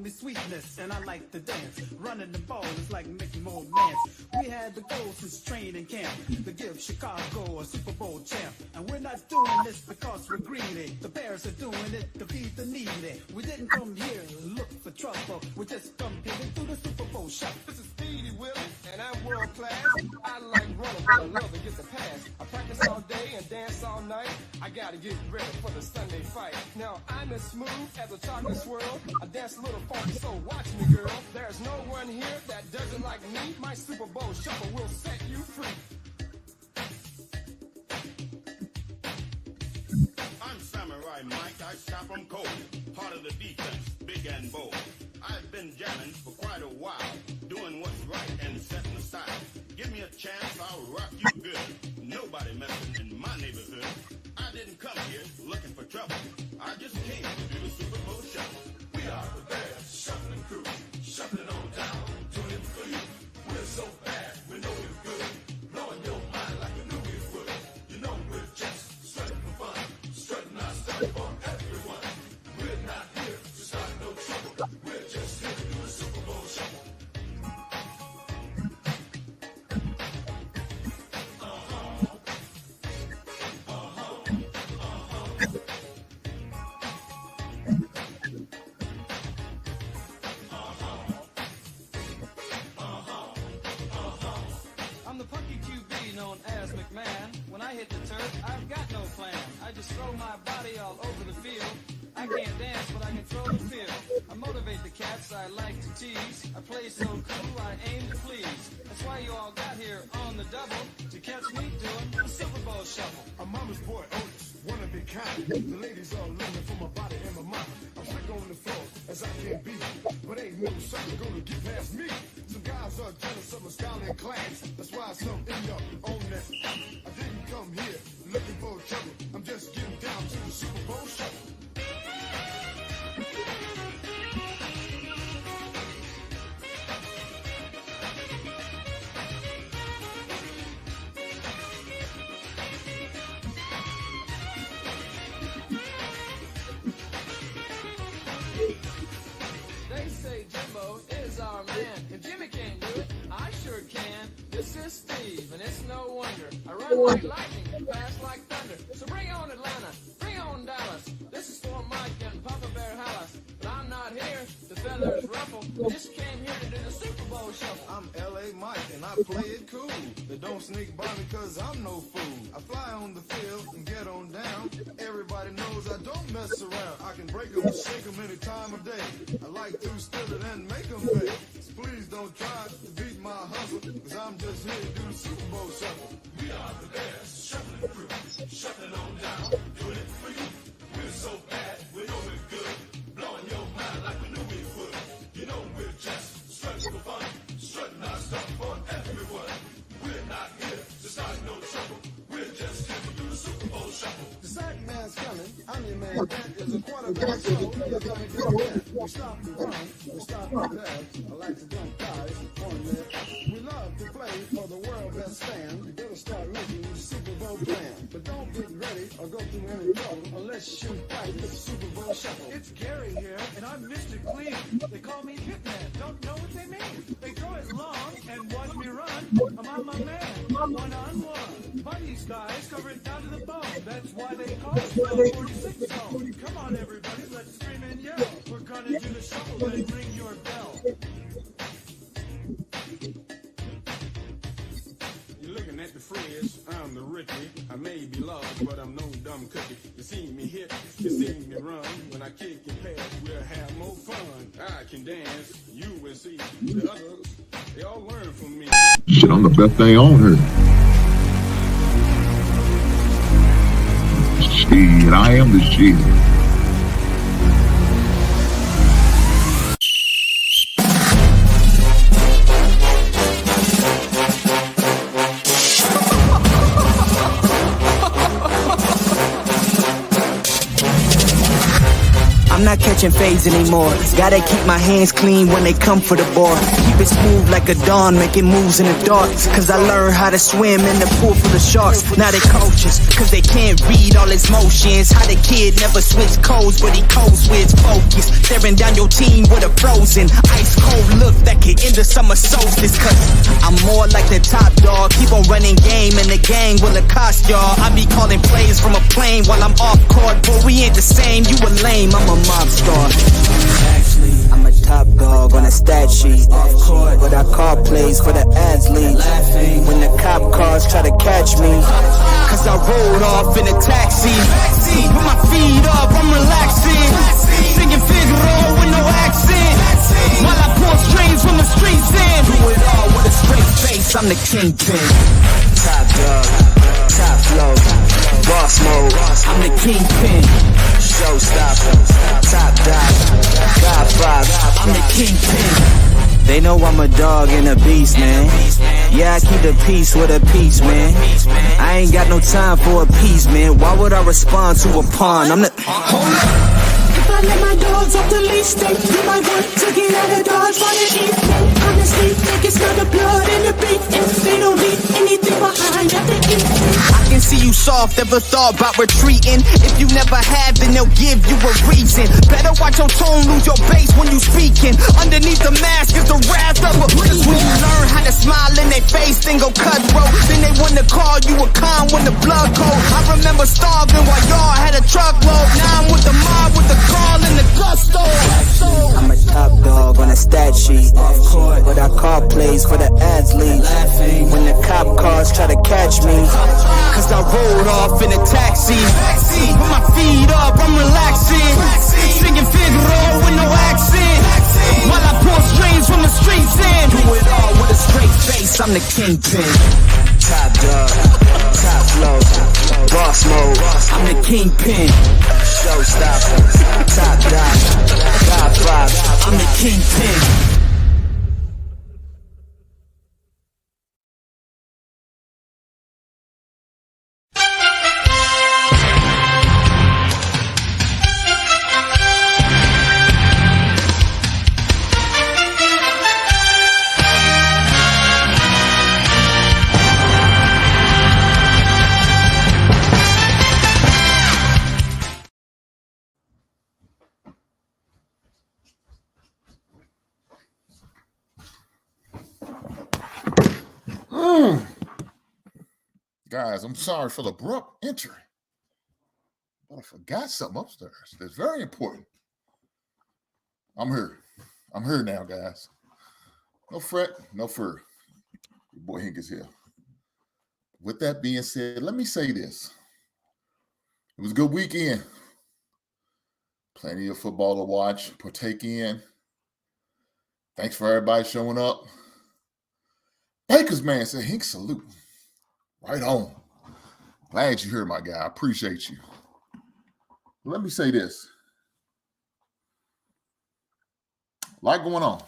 Me sweetness, and I like to dance. Running the ball is like making more mans. We had the goal since training camp to give Chicago a Super Bowl champ. And we're not doing this because we're greedy. The Bears are doing it to feed the needy. We didn't come here to look for trouble. We just come here to do the Super Bowl shop. This is Petey Pablo, and I'm world class. I like running, but I love to get the pass. I practice all day and dance all night. I gotta get ready for the Sunday fight. Now I'm as smooth as a chocolate swirl. I dance a little funky, so watch me, girl. There's no one here that does it like me. My Super Bowl shuffle will set you free. I'm Samurai Mike, I stop 'em cold. Part of the defense, big and bold. I've been jamming for quite a while, doing what's right and setting the style. Give me a chance, I'll rock you good. Nobody messing in my neighborhood. I didn't come here looking for trouble. I just came to do the Super Bowl shuffle. We are the Bears, shuffling crew, shuffling on down, doing it for you. We're so bad, we know we're good. Blowing your mind like we knew we would. You know we're just strutting for fun, strutting our stuff for everyone. We're not here to start no trouble. We're just here to do the Super Bowl shuffle. Hit the turf, I've got no plan. I just throw my body all over the field. I can't dance, but I can throw the field. I motivate the cats I like to tease. I play so cool, I aim to please. That's why you all got here on the double to catch me doing the Super Bowl shuffle. I'm mama's boy, Otis, one of a kind. The ladies all looking for my body and my mind. I'm slick on the floor as I can be, but ain't no sucker gonna get past me. Some guys are jealous of my style and class. That's why some end up on that. I didn't come here looking for trouble. I'm just getting down to the Super Bowl shuffle. They say Jimbo is our man. If Jimmy can't do it, I sure can. This is Steve, and it's no wonder. I run like lightning, fast like thunder. So bring on Atlanta, bring on Dallas. This is for Mike and Papa Bear Hollis. But I'm not here to feathers ruffle. Just came here to do the Super Bowl shuffle. I'm L.A. Mike, and I play it cool. They don't sneak by me cause I'm no fool. I fly on the field and get on down. Everybody knows I don't mess around. I can break them and shake them any time of day. I like to steal it and make them pay. So please don't try to beat my hustle, cause I'm just here to do the Super Bowl shuffle. We are the Bears, shuffling crew, shuffling on down, doing it for you. We're so bad, we know we're good. Blowing your mind like we knew we would. You know we're just strutting for fun, strutting our stuff for everyone. We're not here to start no trouble. We're just here to do the Super Bowl shuffle. The sack man's coming, I'm your man. That is a quarterback show. You're gonna get that. We stop the run, we stop the pass. I like to dump guys on there. We love to play for the world best fan. You better start making the Super Bowl plan. But don't get ready or go through any trouble unless you fight the Super Bowl shuffle. It's Gary here, and I'm Mr. Clean. They call me Hitman. Don't know what they mean. They throw it long and watch me run. I'm on my man, one-on-one. Buddies, guys, cover it down to the bone. That's why they call it 46 zone. Come on, everybody, let's scream and yell. We're gonna do the shuffle and ring your bell. You're looking at the fridge, I'm the rookie. I may be lost, but I'm no dumb cookie. You see me hit, you see me run. When I kick and pass, we'll have more fun. I can dance, you will see. The others, they all learn from me. Shit, I'm the best thing on here. Shit, I am the shit. I'm catching fades anymore. Gotta keep my hands clean when they come for the ball. Keep it smooth like a dawn, making moves in the dark. Cause I learned how to swim in the pool full of sharks. Now they coaches, cause they can't read all his motions. How the kid never switch codes, but he codes with focus. Staring down your team with a frozen, ice cold look that could end the summer solstice. Cause I'm more like the top dog. Keep on running game and the gang will accost y'all. I be calling plays from a plane while I'm off court. But we ain't the same, you a lame, I'm a mob star. Actually, I'm a top dog on a stat sheet. Off court, but I call plays for the ads league. Laughing when the cop cars try to catch me. Cause I rolled off in a taxi. Put my feet up, I'm relaxing. Singing Figaro with no accent. While I pull strings from the streets in. Do it all with a straight face, I'm the kingpin. Top dog, top flow, boss mode, I'm the kingpin. Showstopper, top dog, God five, I'm the kingpin. They know I'm a dog and a beast, man. Yeah, I keep the peace with a piece, man. I ain't got no time for a piece, man. Why would I respond to a pawn? I'm the... Hold up. If I let my dogs off the leash, they do my work to get out of Dodge while they eat. Honestly, they can smell the blood and the beef. If they don't leave anything behind that they eat. I can see you soft, ever thought about retreating. If you never have, then they'll give you a reason. Better watch your tone, lose your bass when you speaking. Underneath the mask is the wrath of a beast. When you learn how to smile in their face, then go cutthroat. Then they wanna call you a con when the blood cold. I remember starving while y'all had a truckload. Now I'm with the mob with the call and the gusto. I'm a top dog on a stat sheet. Off court, but I call plays for the ads league. Laughing when the cop cars try to catch me. Cause I rolled off in a taxi. Put my feet up, I'm relaxing. Singing Figaro with no accent. While I pull strings from the streets in. Do it all with a straight face, I'm the kingpin. Top dog, top flow, boss mode, I'm the kingpin. Showstopper, top dog, God five, I'm the kingpin. Guys, I'm sorry for the abrupt entry, but I forgot something upstairs that's very important. I'm here. I'm here now, guys. No fret, no fur. Your boy Hank is here. With that being said, let me say this. It was a good weekend. Plenty of football to watch, partake in. Thanks for everybody showing up. Baker's man said, Hank, salute. Right on. Glad you're here, my guy. I appreciate you. Let me say this. A lot going on.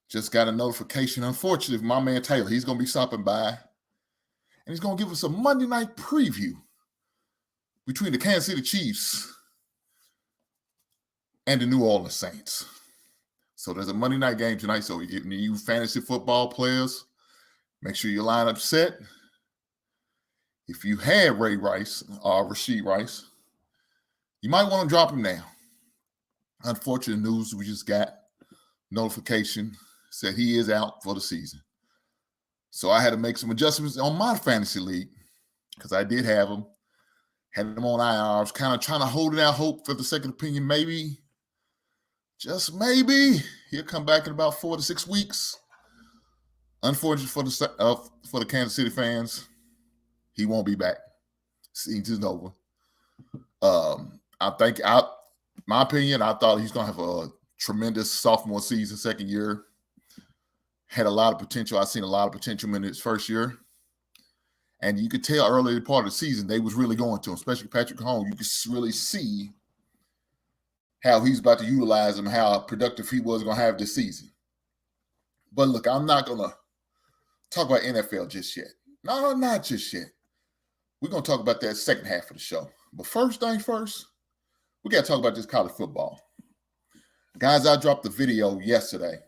Just got a notification. Unfortunately, my man Taylor, he's going to be stopping by. And he's going to give us a Monday night preview between the Kansas City Chiefs and the New Orleans Saints. So there's a Monday night game tonight. So you fantasy football players, make sure your lineup set. If you had Ray Rice or Rashid Rice, you might want to drop him now. Unfortunate news, we just got notification said he is out for the season. So I had to make some adjustments on my fantasy league because I did have him. Had him on IR. I was kind of trying to hold it out, hope for the second opinion, maybe, just maybe, he'll come back in about 4 to 6 weeks. Unfortunately for the Kansas City fans, he won't be back. Season's over. My opinion, I thought he's going to have a tremendous sophomore season, second year. Had a lot of potential. I've seen a lot of potential in his first year. And you could tell early part of the season, they was really going to him, especially Patrick Mahomes. You could really see how he's about to utilize him, how productive he was going to have this season. But look, I'm not going to talk about NFL just yet. No, not just yet. We're going to talk about that second half of the show. But first thing first, We got to talk about this college football. Guys, I dropped the video yesterday.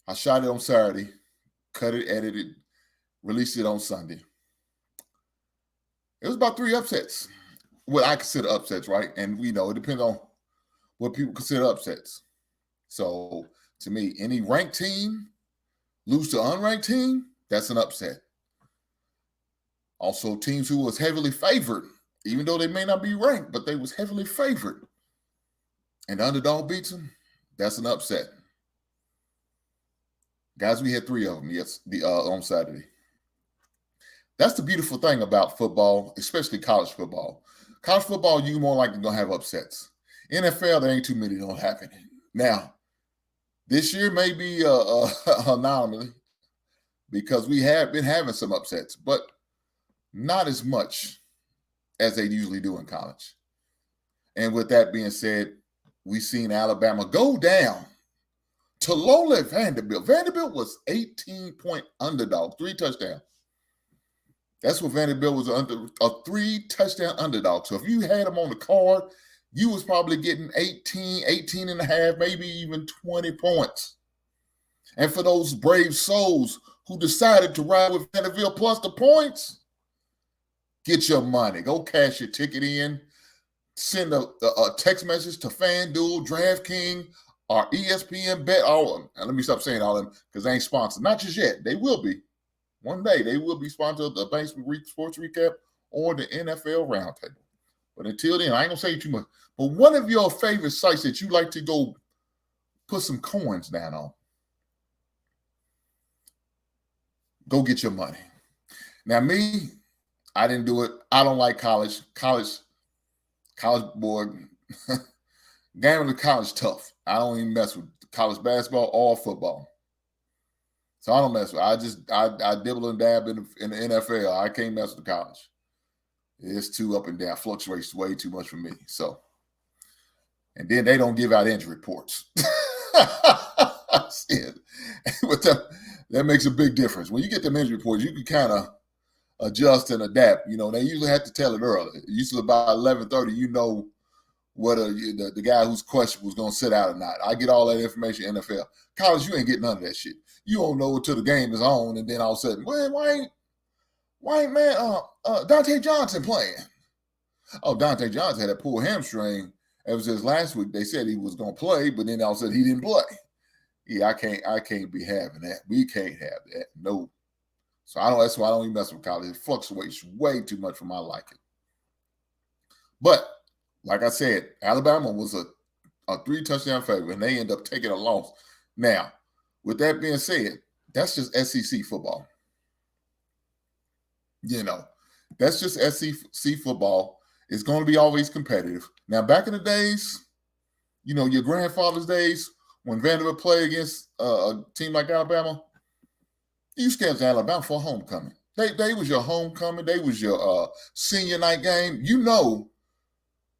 I shot it on Saturday, cut it, edited, released it on Sunday. It was about 3 upsets. What I consider upsets, right? And we know it depends on what people consider upsets. So, to me, any ranked team lose to unranked team, that's an upset. Also, teams who was heavily favored, even though they may not be ranked, but they was heavily favored, and the underdog beats them, that's an upset. Guys, we had 3 of them on Saturday. That's the beautiful thing about football, especially college football. College football, you more likely going to have upsets. NFL, there ain't too many don't happen. Now, this year may be an anomaly because we have been having some upsets, but not as much as they usually do in college. And with that being said, we've seen Alabama go down to lowly Vanderbilt. Vanderbilt was 18-point underdog, 3 touchdowns. That's what Vanderbilt was, a 3-touchdown underdog. So if you had them on the card, you was probably getting 18 and a half, maybe even 20 points. And for those brave souls who decided to ride with Vanderbilt plus the points, get your money. Go cash your ticket in. Send a text message to FanDuel, DraftKings, or ESPN Bet. All of them. And let me stop saying all of them because they ain't sponsored. Not just yet. They will be. One day they will be sponsored the Banks Sports Recap or the NFL Roundtable. But until then, I ain't going to say too much. But one of your favorite sites that you like to go put some coins down on, go get your money. Now, me, I didn't do it. I don't like college. College boy, gambling in college tough. I don't even mess with college basketball or football. So I don't mess with it. I dibble and dab in the NFL. I can't mess with college. It's too up and down, fluctuates way too much for me. So, and then they don't give out injury reports. But that makes a big difference. When you get them injury reports, you can kind of adjust and adapt. You know, they usually have to tell it early. Usually about 11:30, you know whether the guy who's questioned was going to sit out or not. I get all that information in NFL. College, you ain't getting none of that shit. You don't know until the game is on, and then all of a sudden, well, why ain't man Dante Johnson playing? Oh, Dante Johnson had a pulled hamstring. Ever since last week, they said he was going to play, but then all of a sudden he didn't play. Yeah, I can't be having that. We can't have that. No. So that's why I don't even mess with college. It fluctuates way too much for my liking. But like I said, Alabama was a 3-touchdown favorite, and they end up taking a loss. Now, with that being said, that's just SEC football. You know, that's just SEC football. It's going to be always competitive. Now, back in the days, you know, your grandfather's days, when Vanderbilt played against a team like Alabama, you scheduled Alabama for homecoming. They was your homecoming. They was your senior night game. You know,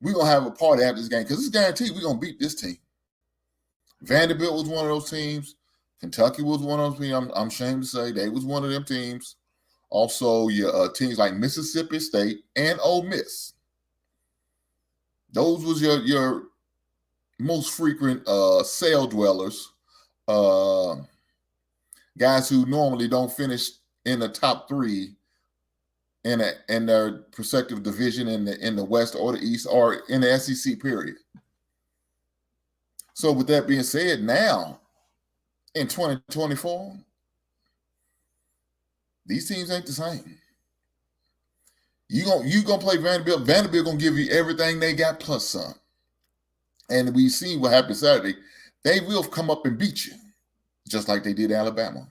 we're going to have a party after this game because it's guaranteed we're going to beat this team. Vanderbilt was one of those teams. Kentucky was one of those teams. I'm ashamed to say they was one of them teams. Also, your teams like Mississippi State and Ole Miss. Those was your most frequent cell dwellers, guys who normally don't finish in the top 3 in their respective division in the West or the East or in the SEC period. So with that being said, now in 2024, these teams ain't the same. You gonna play Vanderbilt. Vanderbilt gonna give you everything they got plus some. And we see what happened Saturday. They will come up and beat you, just like they did Alabama,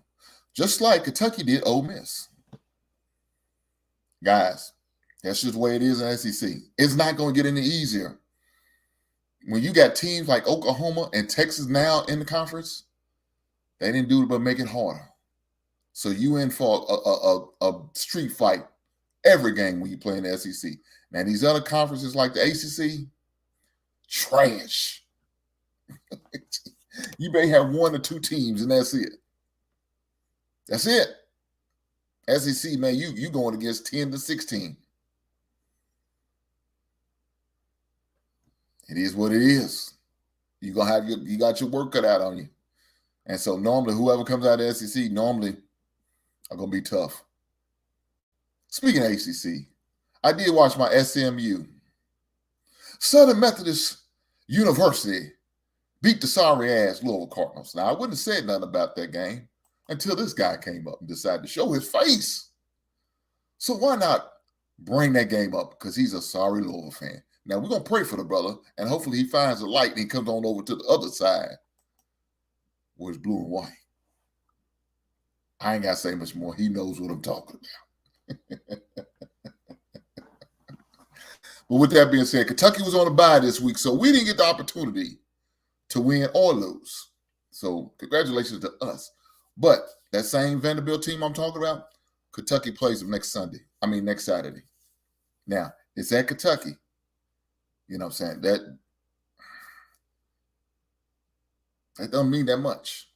just like Kentucky did Ole Miss. Guys, that's just the way it is in SEC. It's not going to get any easier. When you got teams like Oklahoma and Texas now in the conference, they didn't do it but make it harder. So you in for a street fight every game when you play in the SEC. Now, these other conferences like the ACC, trash. You may have 1 or 2 teams, and that's it. That's it. SEC, man, you going against 10 to 16. It is what it is. You got your work cut out on you. And so normally whoever comes out of the SEC normally are going to be tough. Speaking of ACC, I did watch my SMU. Southern Methodist University beat the sorry-ass Louisville Cardinals. Now, I wouldn't have said nothing about that game until this guy came up and decided to show his face. So why not bring that game up? Because he's a sorry Louisville fan. Now, we're going to pray for the brother, and hopefully he finds a light and he comes on over to the other side where it's blue and white. I ain't got to say much more. He knows what I'm talking about. But with that being said, Kentucky was on a bye this week, so we didn't get the opportunity to win or lose. So congratulations to us. But that same Vanderbilt team I'm talking about, Kentucky plays them next Saturday. Now, it's at Kentucky. You know what I'm saying? That doesn't mean that much.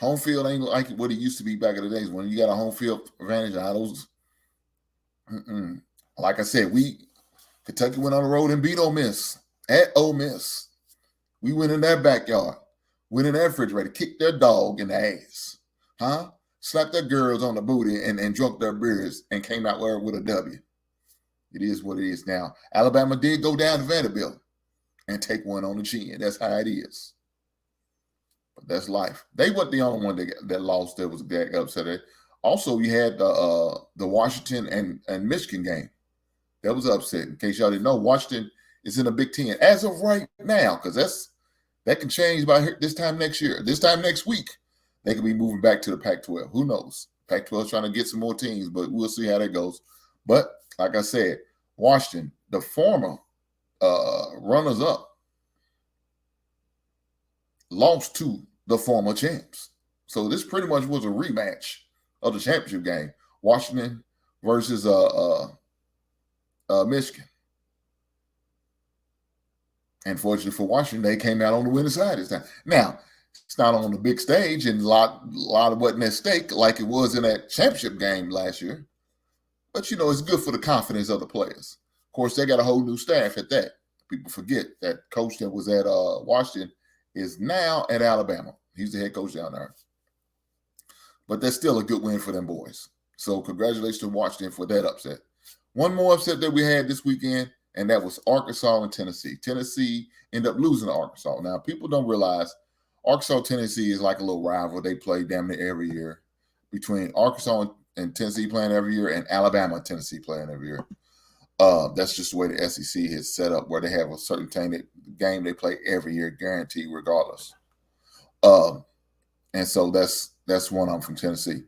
Home field ain't like what it used to be back in the days when you got a home field advantage. Like I said, Kentucky went on the road and beat Ole Miss at Ole Miss. We went in their backyard, went in their refrigerator, kicked their dog in the ass, slapped their girls on the booty and drunk their beers and came out with a W. It is what it is now. Alabama did go down to Vanderbilt and take one on the chin. That's how it is. But that's life. They weren't the only one that lost that was upset. Also, you had the Washington and Michigan game. That was upset. In case y'all didn't know, Washington is in the Big Ten as of right now, because that can change by this time next year. This time next week, they could be moving back to the Pac-12. Who knows? Pac-12 is trying to get some more teams, but we'll see how that goes. But like I said, Washington, the former runners-up, lost to the former champs. So this pretty much was a rematch of the championship game. Washington versus Michigan. And fortunately for Washington, they came out on the winning side this time. Now, it's not on the big stage, and a lot of wasn't at stake like it was in that championship game last year. But, it's good for the confidence of the players. Of course, they got a whole new staff at that. People forget that coach that was at Washington is now at Alabama. He's the head coach down there. But that's still a good win for them boys. So congratulations to Washington for that upset. One more upset that we had this weekend, and that was Arkansas and Tennessee. Tennessee ended up losing to Arkansas. Now, people don't realize Arkansas-Tennessee is like a little rival. They play damn near every year. Between Arkansas and Tennessee playing every year and Alabama and Tennessee playing every year. That's just the way the SEC is set up, where they have a certain game they play every year, guaranteed regardless. And so that's one of them from Tennessee.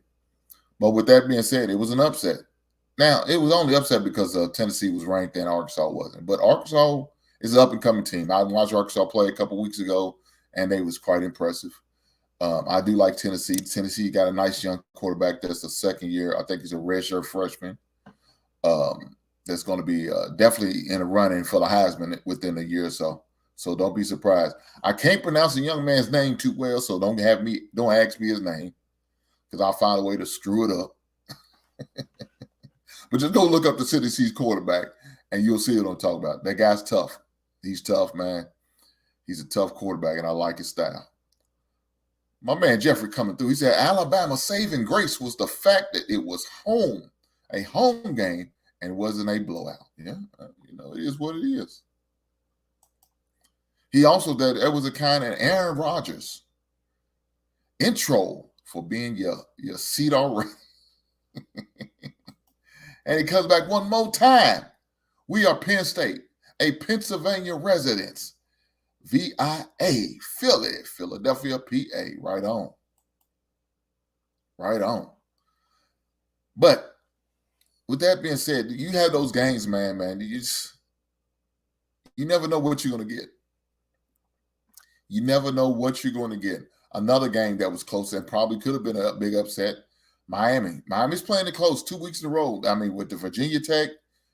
But with that being said, it was an upset. Now, it was only upset because Tennessee was ranked and Arkansas wasn't. But Arkansas is an up-and-coming team. I watched Arkansas play a couple weeks ago, and they was quite impressive. I do like Tennessee. Tennessee got a nice young quarterback that's the second year. I think he's a redshirt freshman. That's going to be definitely in a running for the Heisman within a year or so. So don't be surprised. I can't pronounce the young man's name too well, so don't ask me his name, because I'll find a way to screw it up. But just go look up the Tennessee's quarterback, and you'll see what I'm talking about. That guy's tough. He's tough, man. He's a tough quarterback, and I like his style. My man Jeffrey coming through. He said Alabama's saving grace was the fact that it was a home game, and it wasn't a blowout. Yeah, it is what it is. He also said it was a kind of Aaron Rodgers intro for being your seat already. And he comes back one more time. We are Penn State, a Pennsylvania residence. VIA, Philadelphia, PA. Right on. Right on. But with that being said, you have those games, man. You never know what you're going to get. You never know what you're going to get. Another game that was close and probably could have been a big upset, Miami. Miami's playing it close 2 weeks in a row. I mean, with the Virginia Tech,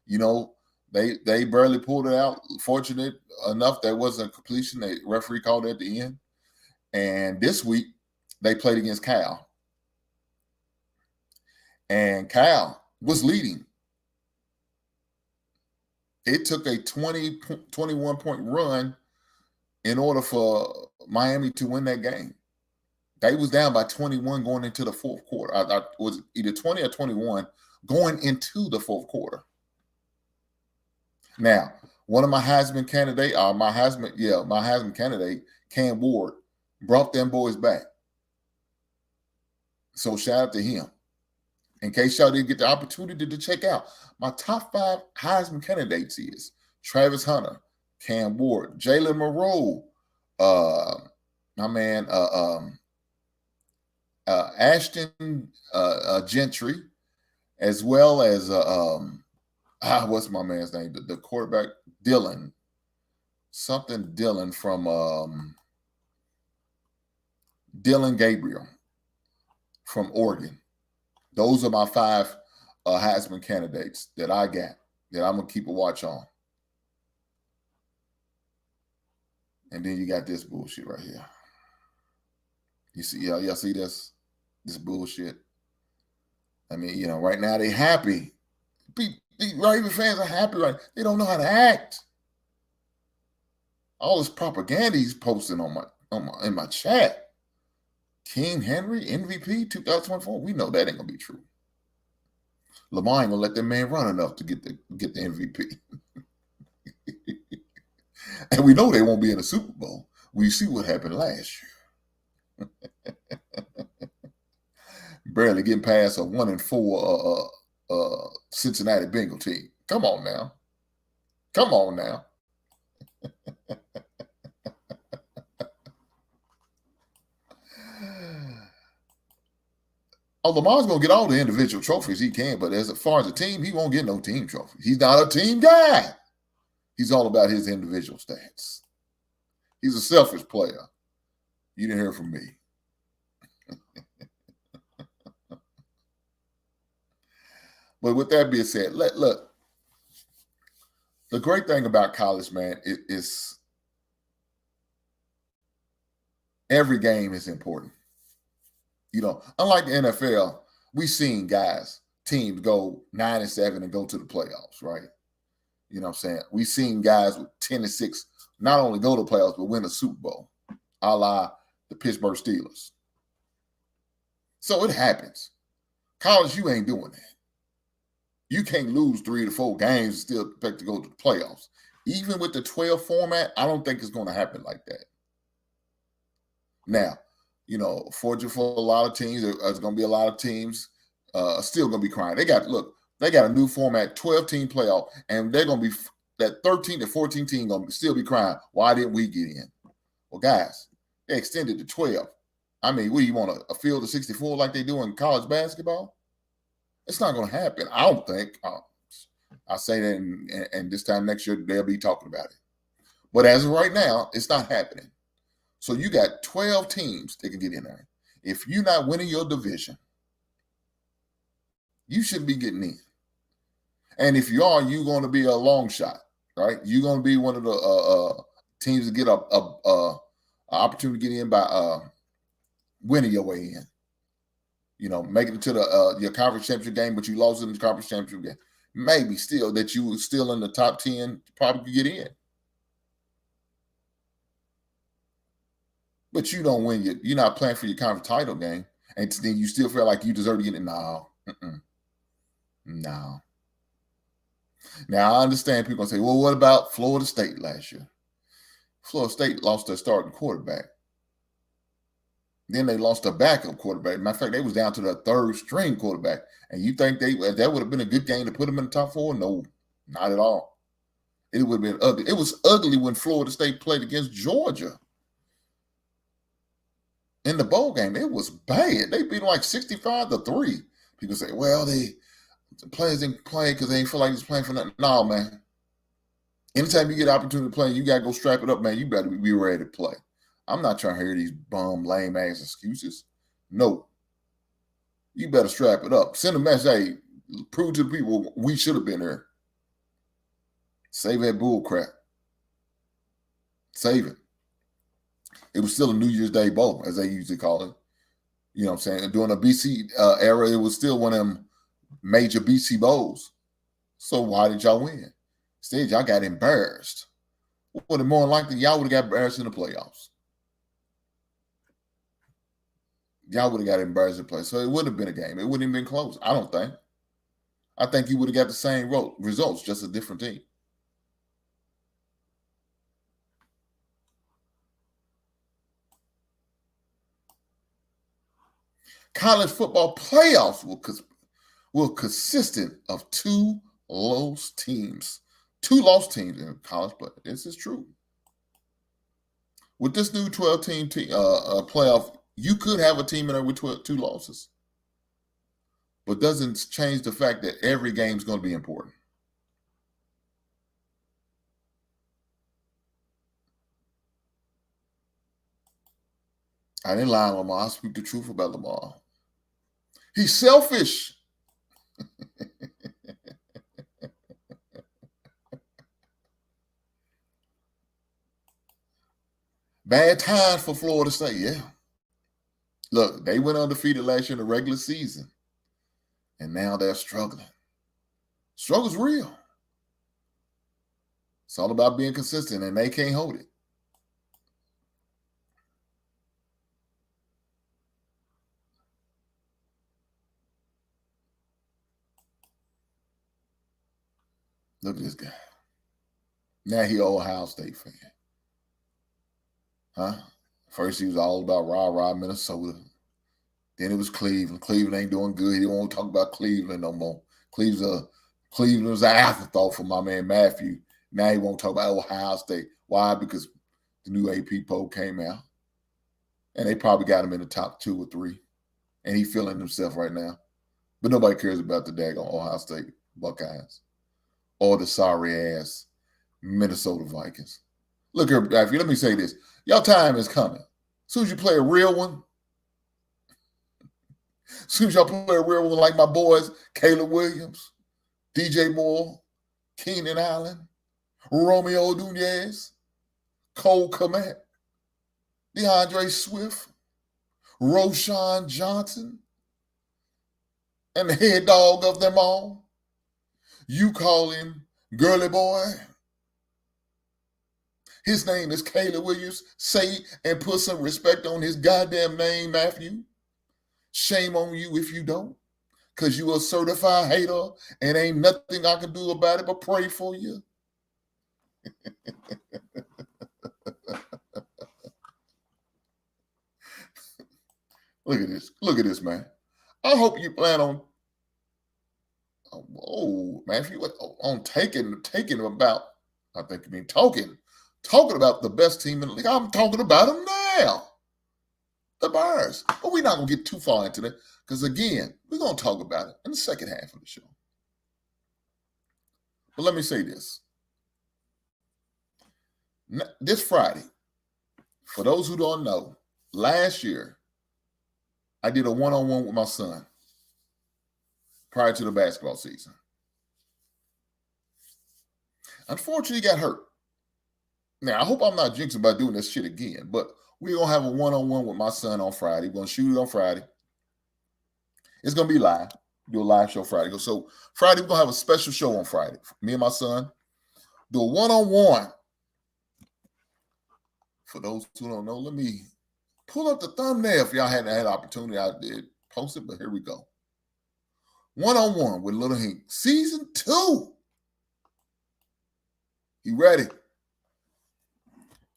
they barely pulled it out. Fortunate enough, there wasn't a completion. The referee called it at the end. And this week, they played against Cal. And Cal was leading It took a 21-point run in order for Miami to win that game. They was down by 21 going into the fourth quarter. I was either 20 or 21 going into the fourth quarter. Now, one of my Heisman candidate, my Heisman candidate, Cam Ward, brought them boys back. So shout out to him. In case y'all didn't get the opportunity to check out, my top 5 Heisman candidates is Travis Hunter, Cam Ward, Jalen Moreau, my man Ashton Gentry, as well as what's my man's name? The quarterback, Dylan from Dylan Gabriel from Oregon. Those are my 5 Heisman candidates that I got that I'm gonna keep a watch on. And then you got this bullshit right here. You see, y'all see this bullshit? I mean, right now they happy. Raven fans are happy, right? They don't know how to act. All this propaganda he's posting in my chat. King Henry, MVP 2024. We know that ain't gonna be true. Lamar ain't gonna let that man run enough to get the MVP. And we know they won't be in the Super Bowl. We see what happened last year. Barely getting past a 1-4 Cincinnati Bengal team. Come on now. Oh, Lamar's going to get all the individual trophies he can, but as far as a team, he won't get no team trophies. He's not a team guy. He's all about his individual stats. He's a selfish player. You didn't hear from me. But with that being said, look, the great thing about college, man, is every game is important. Unlike the NFL, we've seen teams go 9-7 and go to the playoffs, right? You know what I'm saying? We've seen guys with 10-6 not only go to the playoffs, but win a Super Bowl, a la the Pittsburgh Steelers. So it happens. College, you ain't doing that. You can't lose 3 to 4 games and still expect to go to the playoffs. Even with the 12 format, I don't think it's going to happen like that. Now, fortunate for a lot of teams, there's going to be a lot of teams still going to be crying. They got a new format, 12-team playoff, and they're going to be that 13 to 14 team going to still be crying. Why didn't we get in? Well, guys, they extended to 12. I mean, what do you want, a field of 64 like they do in college basketball? It's not going to happen. I don't think. I say that, and this time next year they'll be talking about it. But as of right now, it's not happening. So you got 12 teams that can get in there. If you're not winning your division, you shouldn't be getting in. And if you are, you're going to be a long shot, right? You're going to be one of the teams that get a opportunity to get in by winning your way in. Making it to your conference championship game, but you lost in the conference championship game. Maybe still that you were still in the top 10, probably could get in. But you don't win. You're not playing for your conference title game, and then you still feel like you deserve to get in. No. No. Now, I understand people say, well, what about Florida State last year? Florida State lost their starting quarterback. Then they lost a backup quarterback. Matter of fact, they was down to their third-string quarterback. And you think that would have been a good game to put them in the top 4? No, not at all. It would have been ugly. It was ugly when Florida State played against Georgia in the bowl game. It was bad. They beat them like 65-3. People say, well, the players didn't play because they didn't feel like they was playing for nothing. No, man. Anytime you get an opportunity to play, you got to go strap it up, man. You better be ready to play. I'm not trying to hear these bum, lame-ass excuses. No. You better strap it up. Send a message, hey, prove to the people we should have been there. Save that bull crap. Save it. It was still a New Year's Day bowl, as they usually call it. You know what I'm saying? During the BC era, it was still one of them major BC bowls. So why did y'all win? Instead, y'all got embarrassed. Would have more likely y'all would have got embarrassed in the playoffs. Y'all would have got embarrassed in the playoffs. So it would have been a game. It wouldn't have been close, I don't think. I think you would have got the same results, just a different team. College football playoffs will consist of two lost teams. Two lost teams in college play. This is true. With this new 12-team playoff, you could have a team in there with two losses. But doesn't change the fact that every game is going to be important. I didn't lie, Lamar. I speak the truth about Lamar. He's selfish. Bad times for Florida State, yeah. Look, they went undefeated last year in the regular season, and now they're struggling. Struggle's real. It's all about being consistent, and they can't hold it. Look at this guy. Now he Ohio State fan. Huh? First he was all about rah-rah Minnesota. Then it was Cleveland. Cleveland ain't doing good. He don't want to talk about Cleveland no more. Cleveland was an afterthought for my man Matthew. Now he won't talk about Ohio State. Why? Because the new AP poll came out. And they probably got him in the top 2 or 3. And he feeling himself right now. But nobody cares about the daggone Ohio State Buckeyes. Or the sorry-ass Minnesota Vikings. Look here, Matthew, let me say this. Your time is coming. As soon as you play a real one, as soon as y'all play a real one like my boys, Caleb Williams, DJ Moore, Keenan Allen, Romeo Nunez, Cole Kmet, DeAndre Swift, Roshan Johnson, and the head dog of them all, you call him Girly Boy. His name is Caleb Williams. Say and put some respect on his goddamn name, Matthew. Shame on you if you don't, because you a certified hater and ain't nothing I can do about it but pray for you. Look at this. Look at this, man. I hope you plan on Matthew, on taking about, I think you mean talking about the best team in the league. I'm talking about them now. The Bears. But we're not going to get too far into that because, again, we're going to talk about it in the second half of the show. But let me say this. This Friday, for those who don't know, last year, I did a one-on-one with my son prior to the basketball season. Unfortunately, he got hurt. Now, I hope I'm not jinxing by doing this shit again, but we're going to have a one-on-one with my son on Friday. We're going to shoot it on Friday. It's going to be live. Do a live show Friday. So Friday, we're going to have a special show on Friday. Me and my son do a one-on-one. For those who don't know, let me pull up the thumbnail. If y'all hadn't had opportunity, I did post it, but here we go. One-on-one with Little Hink. Season 2. He ready.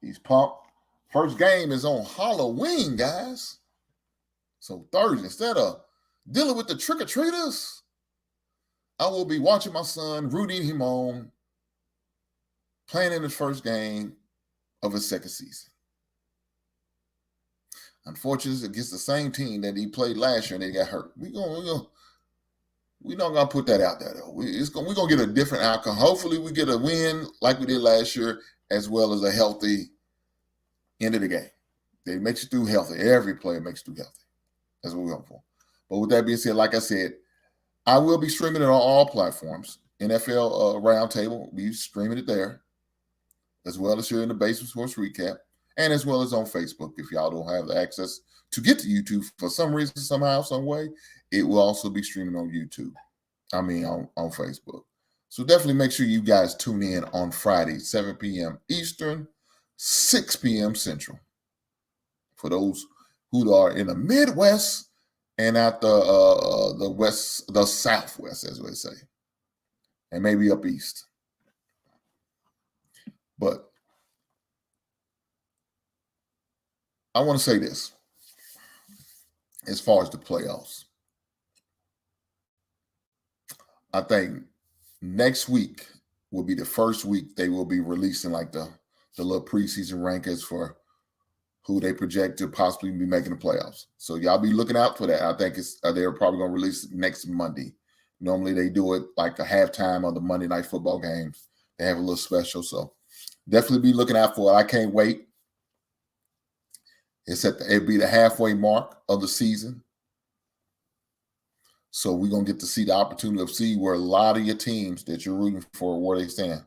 He's pumped. First game is on Halloween, guys. So Thursday, instead of dealing with the trick-or-treaters, I will be watching my son, rooting him on, playing in his first game of his second season. Unfortunately, it's against the same team that he played last year and they got hurt. We're not going to put that out there, though. We're going to get a different outcome. Hopefully, we get a win like we did last year, as well as a healthy end of the game. They make you through healthy. Every player makes you through healthy. That's what we're going for. But with that being said, like I said, I will be streaming it on all platforms. NFL Roundtable, be streaming it there, as well as here in the Basement Sports Recap, and as well as on Facebook. If y'all don't have the access to get to YouTube for some reason, somehow, some way, it will also be streaming on YouTube. I mean, on Facebook. So definitely make sure you guys tune in on Friday, 7 p.m. Eastern, 6 p.m. Central. For those who are in the Midwest and at the West, the Southwest, as we say, and maybe up east. But I want to say this as far as the playoffs. I think next week will be the first week they will be releasing like the little preseason rankings for who they project to possibly be making the playoffs. So y'all be looking out for that. I think they're probably going to release it next Monday. Normally they do it like a halftime of the Monday Night Football games. They have a little special. So definitely be looking out for it. I can't wait. It'll be the halfway mark of the season. So we're going to get to see the opportunity of see where a lot of your teams that you're rooting for, where they stand.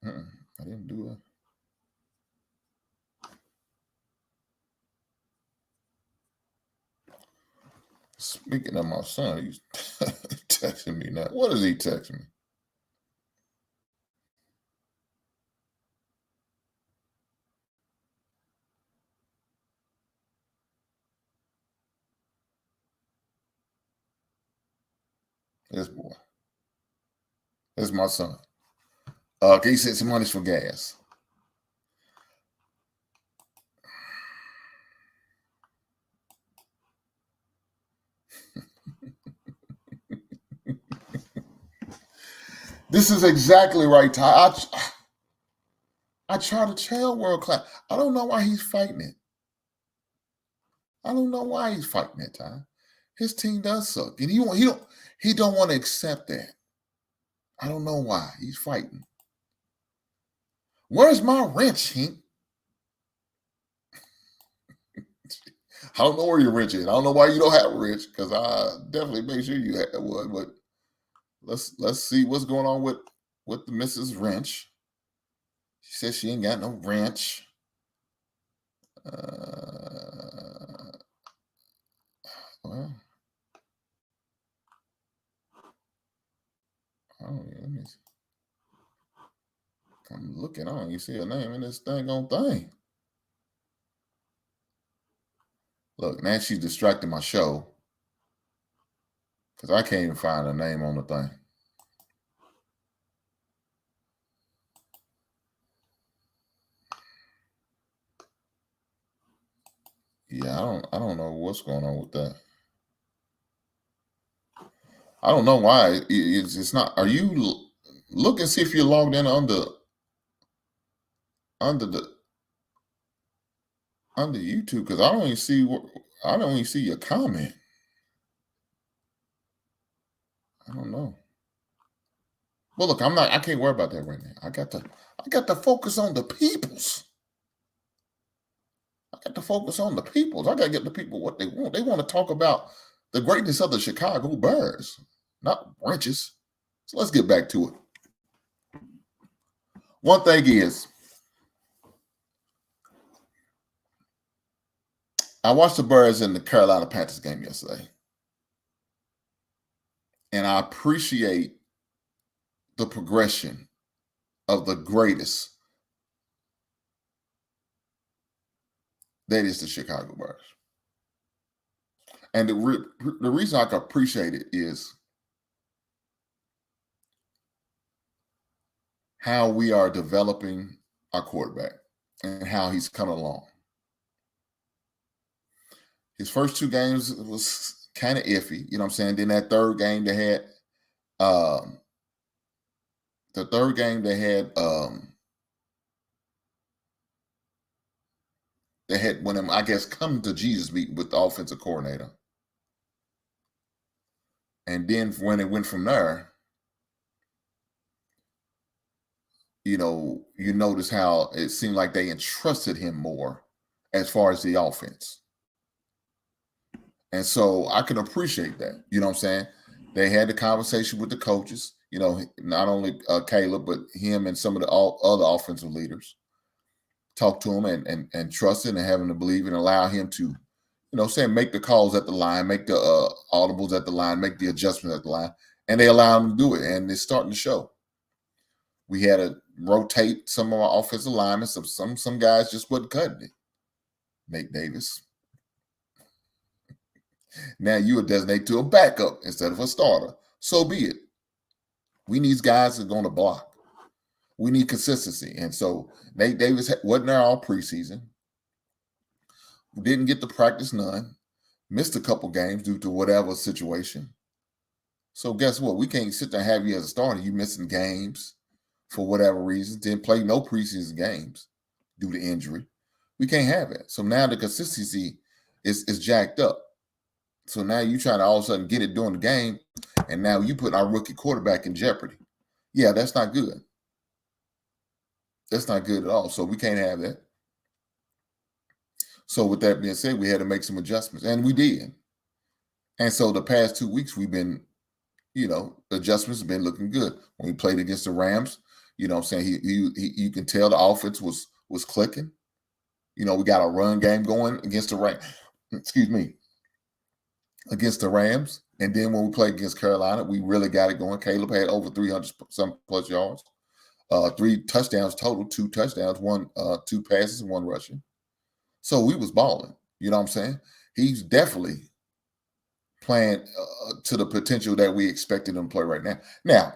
I didn't do it. Speaking of my son, he's texting me now. What is he texting me? This boy. This is my son. He sent some money for gas. This is exactly right, Ty. I try to tell World Class. I don't know why he's fighting it. I don't know why he's fighting it, Ty. His team does suck, and he don't want to accept that. I don't know why he's fighting. Where's my wrench, Hink? I don't know where your wrench is. I don't know why you don't have a wrench, because I definitely make sure you had one. But let's see what's going on with the Mrs. Wrench. She says she ain't got no wrench. Well, let me see. I'm looking on. You see her name in this thing. Look, now she's distracting my show because I can't even find her name on the thing. Yeah, I don't know what's going on with that. I don't know why it's not. Are you look and see if you're logged in under YouTube? Because I don't even see your comment. I don't know. Well, look, I can't worry about that right now. I got to focus on the peoples. I got to focus on the peoples. I got to get the people what they want. They want to talk about the greatness of the Chicago Bears, not wrenches. So let's get back to it. One thing is, I watched the Bears in the Carolina Panthers game yesterday, and I appreciate the progression of the greatest that is the Chicago Bears. And the reason I can appreciate it is how we are developing our quarterback and how he's coming along. His first two games was kind of iffy, you know what I'm saying? Then that third game they had they had one of them, I guess, come to Jesus meeting with the offensive coordinator. And then when it went from there, you notice how it seemed like they entrusted him more as far as the offense. And so I can appreciate that. You know what I'm saying? They had the conversation with the coaches. not only Caleb, but him and some of the other offensive leaders. Talk to him and trust it and have him to believe and allow him to, make the calls at the line, make the audibles at the line, make the adjustments at the line. And they allow him to do it. And it's starting to show. We had to rotate some of our offensive linemen. Some guys just wasn't cutting it. Nate Davis. Now you are designated to a backup instead of a starter. So be it. We need guys that are going to block. We need consistency. And so Nate Davis wasn't there all preseason. Didn't get to practice none. Missed a couple games due to whatever situation. So guess what? We can't sit there and have you as a starter. You missing games for whatever reason. Didn't play no preseason games due to injury. We can't have it. So now the consistency is jacked up. So now you trying to all of a sudden get it during the game, and now you put our rookie quarterback in jeopardy. Yeah, that's not good. That's not good at all. So we can't have that. So with that being said, we had to make some adjustments, and we did. And so the past 2 weeks, we've been, the adjustments have been looking good. When we played against the Rams, I'm saying you can tell the offense was clicking. We got a run game going against the Rams. Against the Rams. And then when we played against Carolina, we really got it going. Caleb had over 300 some plus yards, 3 touchdowns total, 2 touchdowns, 2 passes, and 1 rushing. So we was balling. You know what I'm saying? He's definitely playing to the potential that we expected him to play right now. Now,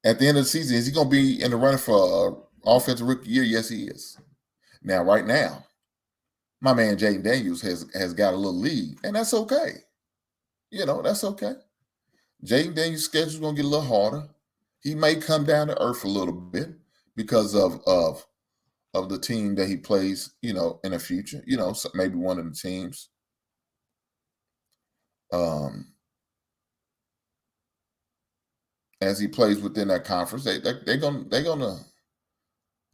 at the end of the season, is he going to be in the running for offensive rookie year? Yes, he is. Now, right now, my man Jaden Daniels has got a little lead, and that's okay. That's okay. Jaden Daniels' schedule is going to get a little harder. He may come down to earth a little bit because of the team that he plays, in the future. So maybe one of the teams. As he plays within that conference, they're gonna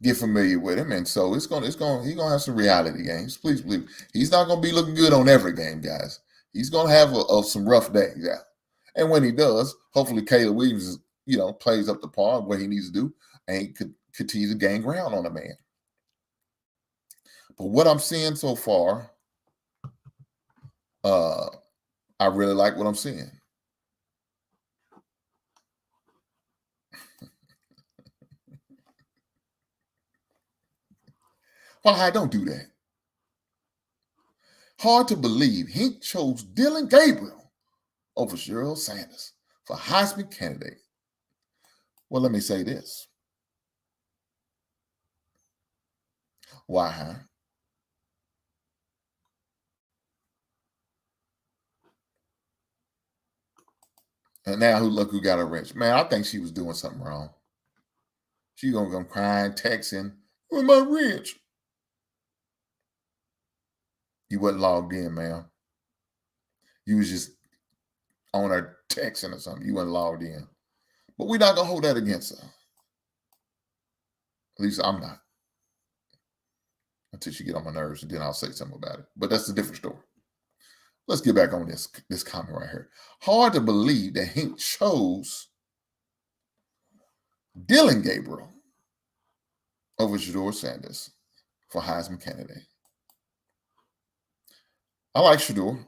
get familiar with him, and so he's gonna have some reality games. Please believe he's not gonna be looking good on every game, guys. He's gonna have some rough days, yeah. And when he does, hopefully Caleb Williams, plays up to par what he needs to do and could continue to gain ground on the man. But what I'm seeing so far, I really like what I'm seeing. Well, I don't do that. Hard to believe he chose Dylan Gabriel over Sheryl Sanders for Heisman candidate. Well, let me say this. Why, huh? And now look who got her wrench. Man, I think she was doing something wrong. She gonna come crying, texting, "Where's my wrench?" You wasn't logged in, man. You was just on her texting or something. You wasn't logged in. But we're not gonna hold that against her. At least I'm not. Until she get on my nerves, and then I'll say something about it. But that's a different story. Let's get back on this comment right here. Hard to believe that Hink chose Dylan Gabriel over Shedeur Sanders for Heisman candidate. I like Shedeur,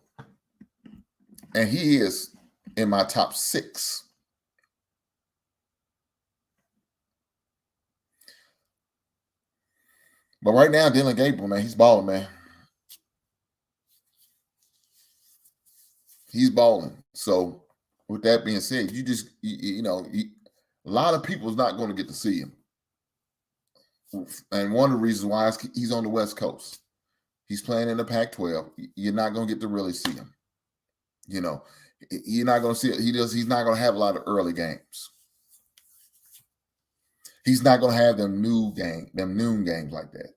and he is in my top 6. But right now, Dylan Gabriel, man, he's balling, man. He's balling. So, with that being said, a lot of people is not going to get to see him. And one of the reasons why is he's on the West Coast. He's playing in the Pac-12. You're not going to get to really see him. You're not going to see it. He's not going to have a lot of early games. He's not going to have them noon games like that.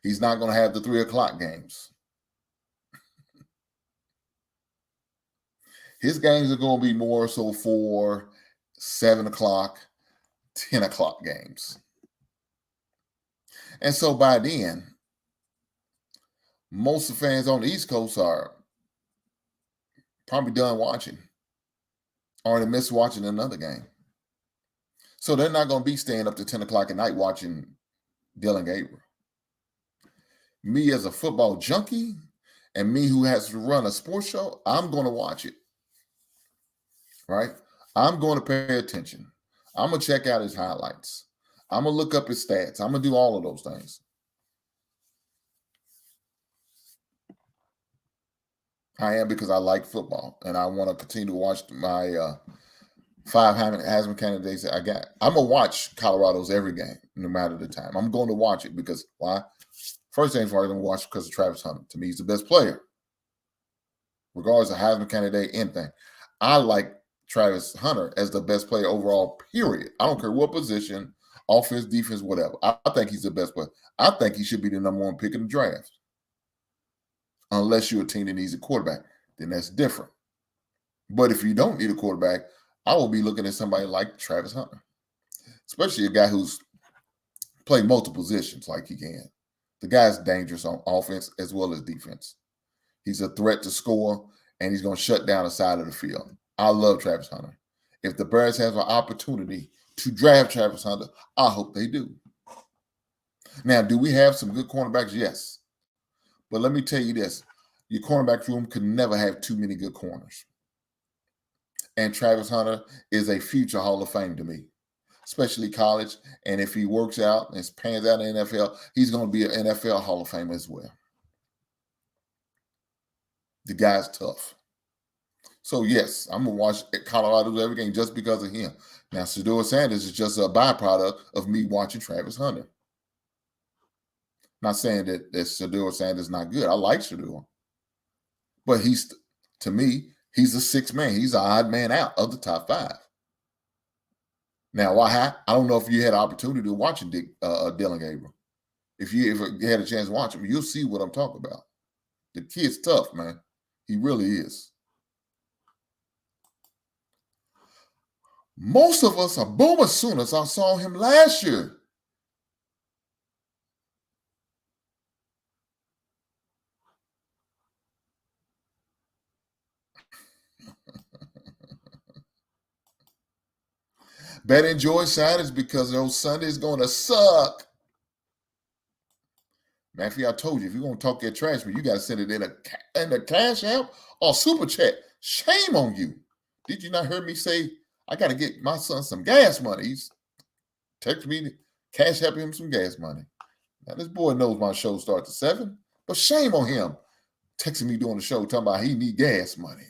He's not going to have the 3:00 games. His games are going to be more so for 7:00, 10:00 games. And so by then, most of the fans on the East Coast are probably done watching. or they miss watching another game. So they're not going to be staying up to 10 o'clock at night watching Dylan Gabriel. Me as a football junkie and me who has to run a sports show, I'm going to watch it, right? I'm going to pay attention. I'm going to check out his highlights. I'm going to look up his stats. I'm going to do all of those things. I am, because I like football and I want to continue to watch my 5 Heisman candidates that I got. I'm going to watch Colorado's every game, no matter the time. I'm going to watch it because why? First thing I'm going to watch because of Travis Hunter. To me, he's the best player, regardless of Heisman candidate, anything. I like Travis Hunter as the best player overall, period. I don't care what position, offense, defense, whatever. I think he's the best player. I think he should be the number 1 pick in the draft. Unless you're a team that needs a quarterback, then that's different. But if you don't need a quarterback, I will be looking at somebody like Travis Hunter, especially a guy who's played multiple positions like he can. The guy's dangerous on offense as well as defense. He's a threat to score, and he's going to shut down the side of the field. I love Travis Hunter. If the Bears have an opportunity to draft Travis Hunter, I hope they do. Now, do we have some good cornerbacks? Yes. But let me tell you this. Your cornerback room could never have too many good corners. And Travis Hunter is a future Hall of Fame to me, especially college. And if he works out and pans out in the NFL, he's going to be an NFL Hall of Fame as well. The guy's tough. So, yes, I'm going to watch Colorado's every game just because of him. Now, Shedeur Sanders is just a byproduct of me watching Travis Hunter. Not saying that Shedeur Sanders is not good. I like Shedeur. But to me, he's the 6th man. He's the odd man out of the top 5. Now, why? I don't know if you had an opportunity to watch Dylan Gabriel. If you had a chance to watch him, you'll see what I'm talking about. The kid's tough, man. He really is. Most of us are Boomer Sooners. I saw him last year. Better enjoy Saturdays because those Sundays going to suck. Matthew, I told you, if you're going to talk that trash, but you got to send it in a Cash App or Super Chat. Shame on you. Did you not hear me say, I got to get my son some gas money? He's texted me to Cash App him some gas money. Now, this boy knows my show starts at 7, but shame on him texting me during the show talking about he need gas money.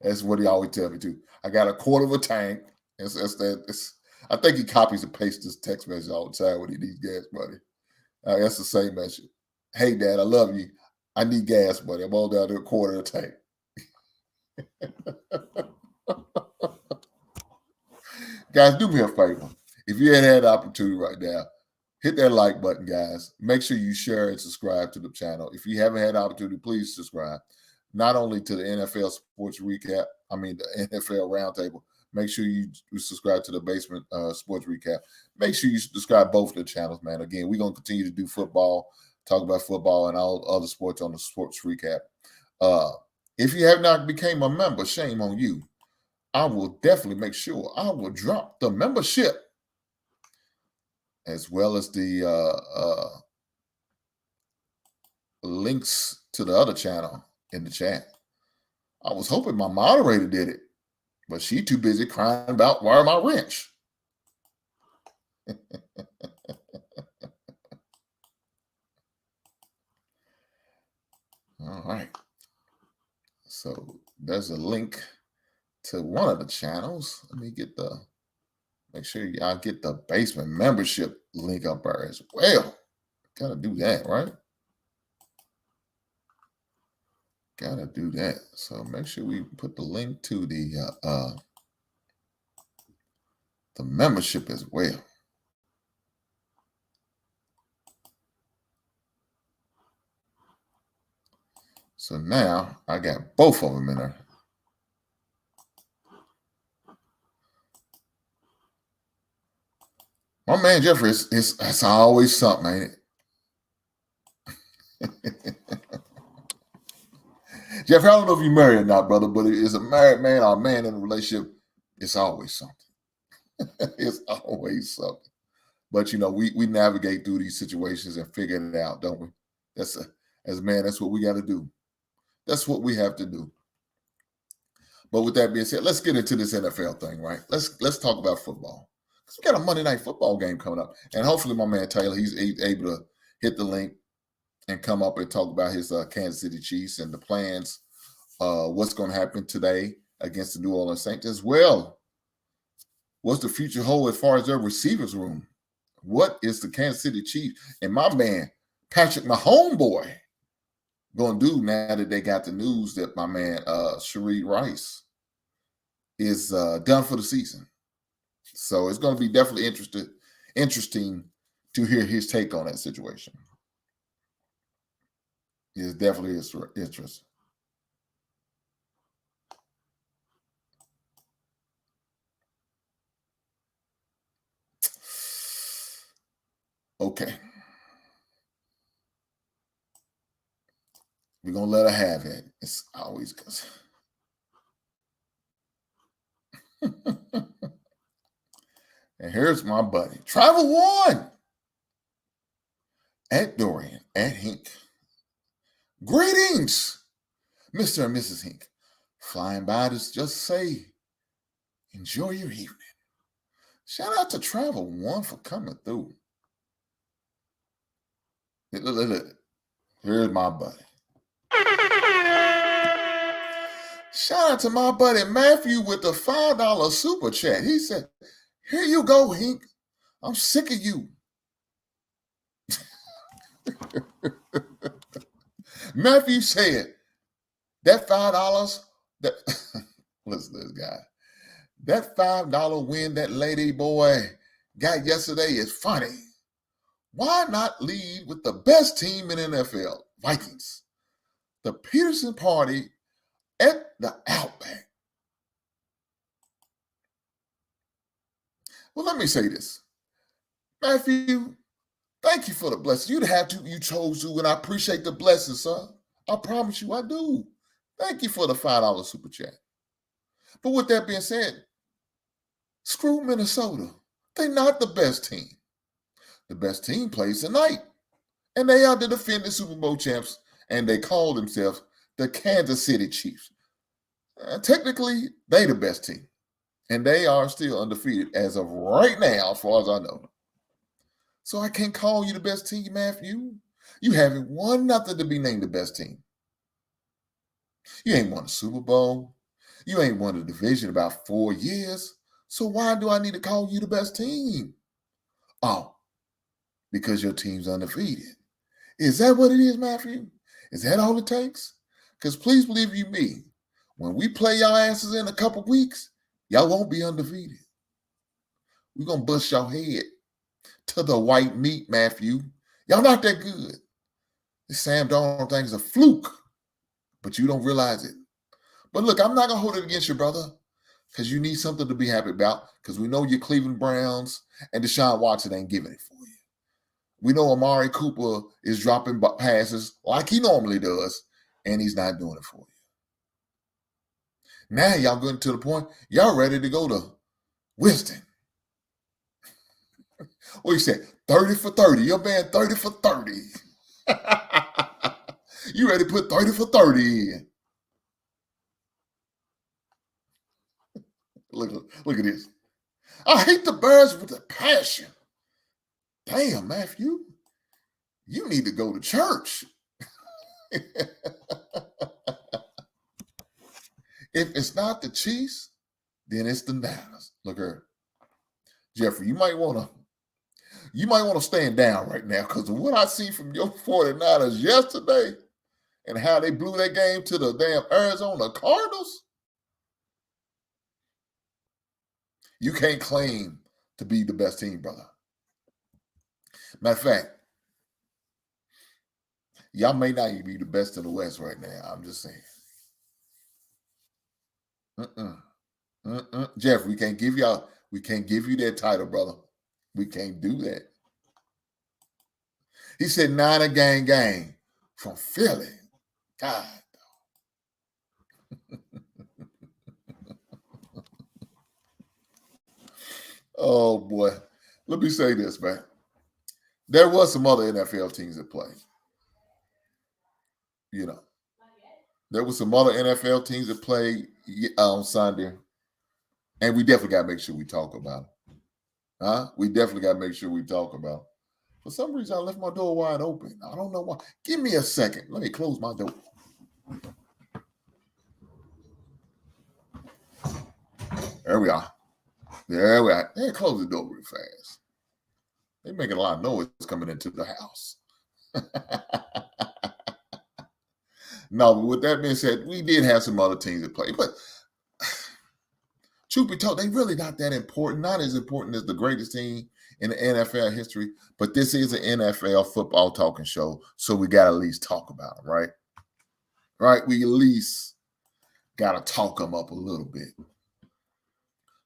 That's what he always tell me too. I got a quarter of a tank. I think he copies and pastes this text message all the time when he needs gas money. That's the same message. Hey, Dad, I love you. I need gas money. I'm all down to a quarter of a tank. Guys, do me a favor. If you hadn't had the opportunity right now, hit that like button, guys. Make sure you share and subscribe to the channel. If you haven't had the opportunity, please subscribe. Not only to the NFL Sports Recap, the NFL Roundtable. Make sure you subscribe to the Basement Sports Recap. Make sure you subscribe both of the channels, man. Again, we're going to continue to do football, talk about football and all other sports on the Sports Recap. If you have not become a member, shame on you. I will definitely make sure I will drop the membership as well as the links to the other channel in the chat. I was hoping my moderator did it, but she too busy crying about where my wrench. All right. So there's a link to one of the channels. Let me make sure y'all get the Basement membership link up there as well. Gotta do that, right? Gotta do that. So make sure we put the link to the membership as well. So now I got both of them in there. My man Jeffrey it's always something, ain't it? Jeffrey, I don't know if you're married or not, brother, but is a married man or a man in a relationship, it's always something. It's always something. But, we navigate through these situations and figure it out, don't we? As a man, that's what we got to do. That's what we have to do. But with that being said, let's get into this NFL thing, right? Let's talk about football. Because we got a Monday night football game coming up. And hopefully my man Taylor, he's able to hit the link and come up and talk about his Kansas City Chiefs and the plans, what's going to happen today against the New Orleans Saints as well. What's the future hold as far as their receivers room? What is the Kansas City Chiefs and my man, Patrick, my homeboy, going to do now that they got the news that my man, Sheree Rice, is done for the season? So it's going to be definitely interesting to hear his take on that situation. It definitely is interesting. Okay. We're going to let her have it. It's always good. And here's my buddy, Travel One, at Dorian, at Hink. Greetings, Mr. and Mrs. Hink. Flying by to just say, enjoy your evening. Shout out to Travel One for coming through. Look. Here's my buddy. Shout out to my buddy Matthew with the $5 super chat. He said, here you go, Hink. I'm sick of you. Matthew said, that $5, listen to this guy. That $5 win that lady boy got yesterday is funny. Why not lead with the best team in NFL, Vikings? The Peterson party at the Outback. Well, let me say this. Matthew, thank you for the blessing. You chose to, and I appreciate the blessing, sir. I promise you I do. Thank you for the $5 super chat. But with that being said, screw Minnesota. They're not the best team. The best team plays tonight. And they are the defending Super Bowl champs, and they call themselves the Kansas City Chiefs. Technically, they the best team. And they are still undefeated as of right now, as far as I know. So I can't call you the best team, Matthew. You haven't won nothing to be named the best team. You ain't won a Super Bowl. You ain't won a division about 4 years. So why do I need to call you the best team? Oh, because your team's undefeated. Is that what it is, Matthew? Is that all it takes? Because please believe you me, when we play y'all asses in a couple weeks, y'all won't be undefeated. We're going to bust your head to the white meat, Matthew. Y'all not that good. This Sam Darnold thing's a fluke, but you don't realize it. But look, I'm not going to hold it against you, brother, because you need something to be happy about, because we know your Cleveland Browns and Deshaun Watson ain't giving it for you. We know Amari Cooper is dropping passes like he normally does, and he's not doing it for you. Now y'all getting to the point, y'all ready to go to Winston. What you said? 30 for 30. Your man 30 for 30. You ready to put 30 for 30 in. Look at this. I hate the Bears with a passion. Damn, Matthew. You need to go to church. If it's not the Chiefs, then it's the Niners. Look here. Jeffrey, you might want to stand down right now, because of what I see from your 49ers yesterday and how they blew that game to the damn Arizona Cardinals, you can't claim to be the best team, brother. Matter of fact, y'all may not even be the best in the West right now. I'm just saying. Jeff, we can't give you that title, brother. We can't do that. He said Niner gang from Philly. God. Oh boy. Let me say this, man. There was some other NFL teams that play. You know, there was some other NFL teams that played on Sunday, and we definitely got to make sure we talk about it. Huh? We definitely got to make sure we talk about it. For some reason, I left my door wide open. I don't know why. Give me a second. Let me close my door. There we are. There we are. Hey, close the door real fast. They're making a lot of noise coming into the house. No, but with that being said, we did have some other teams that play. But truth be told, they really not that important. Not as important as the greatest team in the NFL history. But this is an NFL football talking show, so we got to at least talk about them, right? Right? We at least got to talk them up a little bit.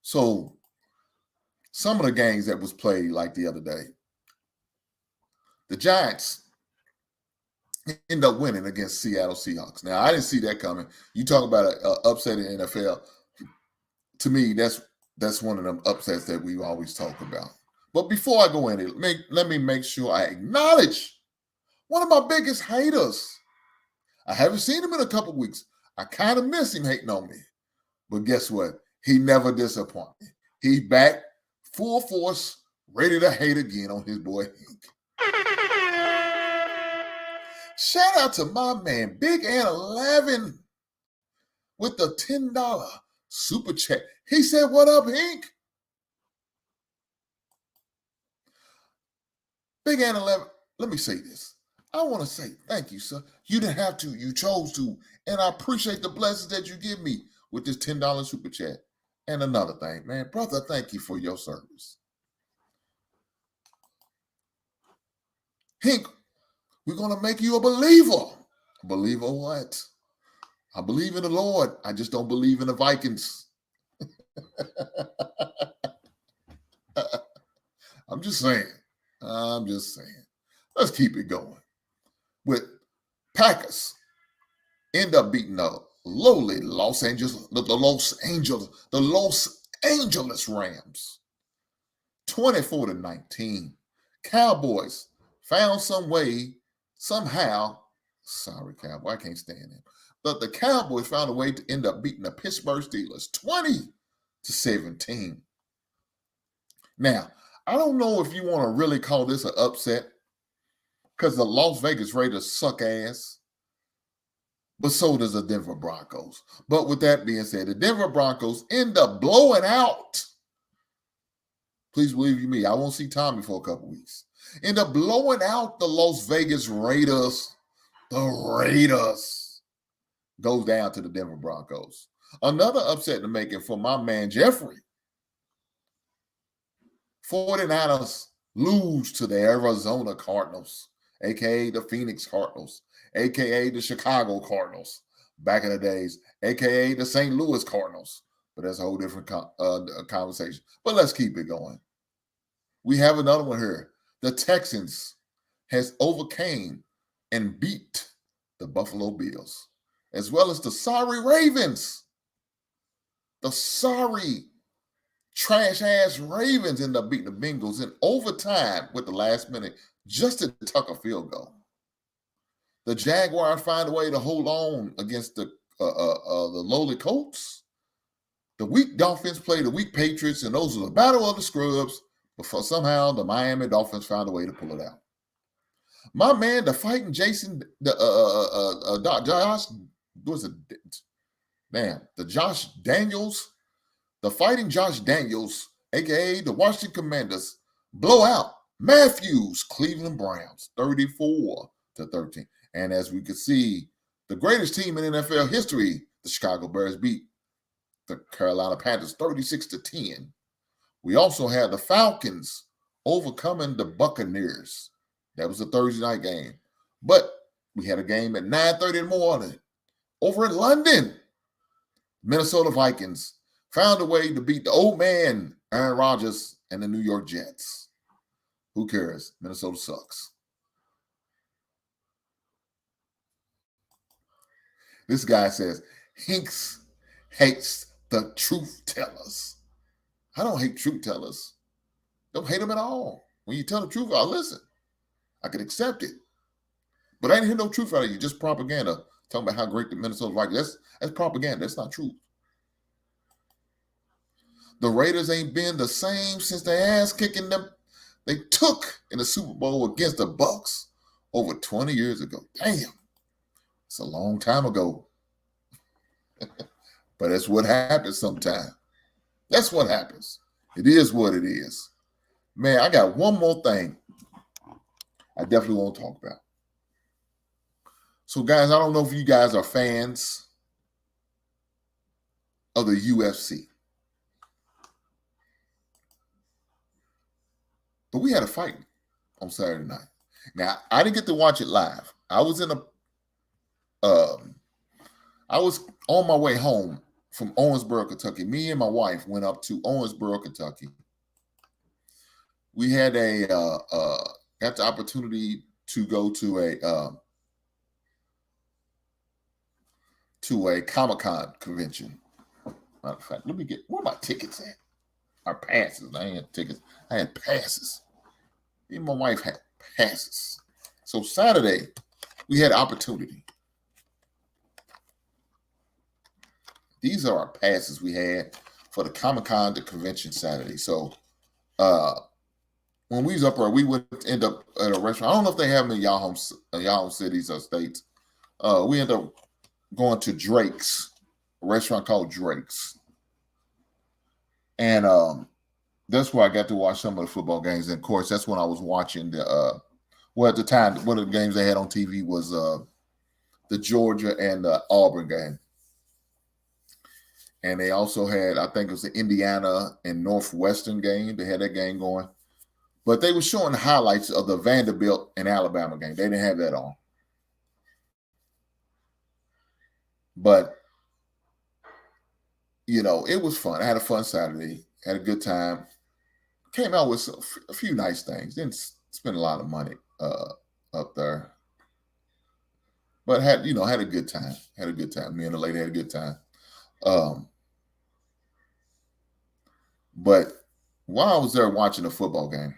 So some of the games that was played like the other day, the Giants end up winning against Seattle Seahawks. Now, I didn't see that coming. You talk about an upset in the NFL. To me, that's one of them upsets that we always talk about. But before I go in it, let me make sure I acknowledge one of my biggest haters. I haven't seen him in a couple weeks. I kind of miss him hating on me. But guess what? He never disappointed me. He's back, full force, ready to hate again on his boy Hank. Shout out to my man, Big Ant 11, with the $10 super chat. He said, "What up, Hank?" Big Ant 11, let me say this. I want to say thank you, sir. You didn't have to. You chose to. And I appreciate the blessings that you give me with this $10 super chat. And another thing, man, brother, thank you for your service. Hank, we're going to make you a believer. A believer what? I believe in the Lord. I just don't believe in the Vikings. I'm just saying. Let's keep it going. With Packers end up beating the lowly Los Angeles Rams 24-19. Cowboys found some way, somehow. Sorry, Cowboy, I can't stand him. But the Cowboys found a way to end up beating the Pittsburgh Steelers 20-17. Now, I don't know if you want to really call this an upset because the Las Vegas Raiders suck ass, but so does the Denver Broncos. But with that being said, the Denver Broncos end up blowing out. Please believe you me, I won't see Tommy for a couple weeks. End up blowing out the Las Vegas Raiders. The Raiders goes down to the Denver Broncos. Another upset to make it for my man Jeffrey. 49ers lose to the Arizona Cardinals, a.k.a. the Phoenix Cardinals, a.k.a. the Chicago Cardinals, back in the days, a.k.a. the St. Louis Cardinals. But that's a whole different conversation. But let's keep it going. We have another one here. The Texans has overcame and beat the Buffalo Bills, as well as the sorry Ravens. The sorry trash-ass Ravens end up beating the Bengals in overtime with the last minute just to tuck a field goal. The Jaguars find a way to hold on against the lowly Colts. The weak Dolphins play the weak Patriots, and those are the battle of the scrubs. But somehow the Miami Dolphins found a way to pull it out. My man, the fighting Jason, Josh, was it? Man, the Josh Daniels. The fighting Josh Daniels, a.k.a. the Washington Commanders, blow out Matthews, Cleveland Browns, 34-13. And as we can see, the greatest team in NFL history, the Chicago Bears, beat the Carolina Panthers 36-10. We also had the Falcons overcoming the Buccaneers. That was a Thursday night game. But we had a game at 9:30 in the morning over in London. Minnesota Vikings found a way to beat the old man, Aaron Rodgers, and the New York Jets. Who cares? Minnesota sucks. This guy says, Hinks hates the truth tellers. I don't hate truth tellers. Don't hate them at all. When you tell the truth, I'll listen. I can accept it. But I didn't hear no truth out of you, just propaganda. Talking about how great the Minnesota Vikings. That's propaganda. That's not truth. The Raiders ain't been the same since the ass kicking them they took in the Super Bowl against the Bucs over 20 years ago. Damn. It's a long time ago. But that's what happens sometimes. That's what happens. It is what it is. Man, I got one more thing I definitely want to talk about. So, guys, I don't know if you guys are fans of the UFC. But we had a fight on Saturday night. Now, I didn't get to watch it live. I was on my way home from Owensboro, Kentucky. Me and my wife went up to Owensboro, Kentucky. We had got the opportunity to go to a Comic-Con convention. Matter of fact, let me get where my tickets at. Our passes. I ain't had tickets. I had passes. Me and my wife had passes. So Saturday, we had opportunity. These are our passes we had for the Comic-Con the convention Saturday. So when we was up there, we would end up at a restaurant. I don't know if they have them in y'all home cities or states. We end up going to Drake's, a restaurant called Drake's. And that's where I got to watch some of the football games. And, of course, that's when I was watching at the time, one of the games they had on TV was the Georgia and Auburn game. And they also had, I think it was the Indiana and Northwestern game. They had that game going. But they were showing highlights of the Vanderbilt and Alabama game. They didn't have that on. But, you know, it was fun. I had a fun Saturday. Had a good time. Came out with a few nice things. Didn't spend a lot of money up there. But had a good time. Had a good time. Me and the lady had a good time. But while I was there watching the football game,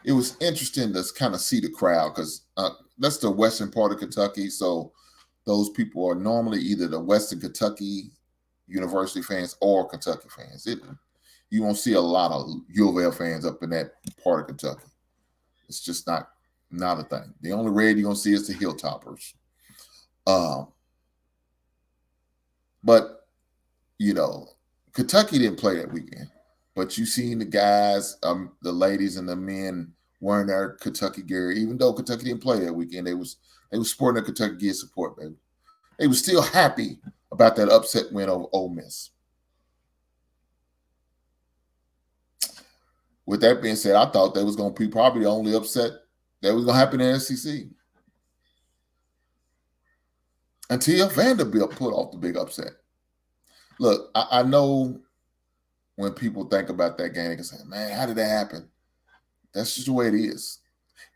it was interesting to kind of see the crowd because that's the western part of Kentucky. So those people are normally either the Western Kentucky University fans or Kentucky fans. You won't see a lot of U of L fans up in that part of Kentucky. It's just not a thing. The only red you're going to see is the Hilltoppers. But, you know, Kentucky didn't play that weekend. But you seen the guys, the ladies and the men wearing their Kentucky gear. Even though Kentucky didn't play that weekend, they was sporting their Kentucky gear support, baby. They were still happy about that upset win over Ole Miss. With that being said, I thought that was going to be probably the only upset that was going to happen in the SEC. Until Vanderbilt put off the big upset. Look, I know when people think about that game, they can say, man, how did that happen? That's just the way it is.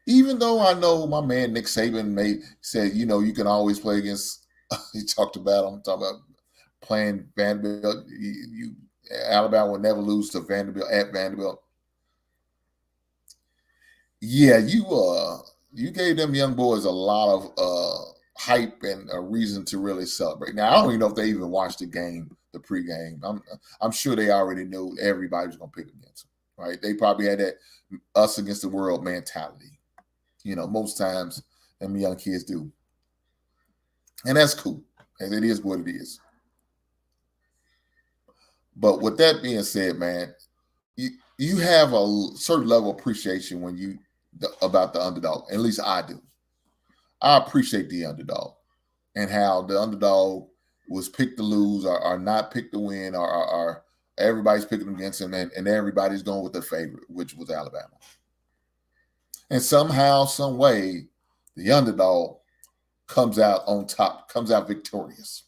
Even though I know my man Nick Saban said, you know, you can always play against, he talked about playing Vanderbilt. Alabama will never lose to Vanderbilt at Vanderbilt. Yeah, you gave them young boys a lot of hype and a reason to really celebrate. Now, I don't even know if they even watched the game, the pregame. I'm sure they already knew everybody was going to pick against them, right? They probably had that us against the world mentality. You know, most times them young kids do. And that's cool. And it is what it is. But with that being said, man, you have a certain level of appreciation about the underdog. At least I do. I appreciate the underdog and how the underdog was picked to lose or not picked to win or everybody's picking against him and everybody's going with their favorite, which was Alabama. And somehow, some way, the underdog comes out on top, comes out victorious.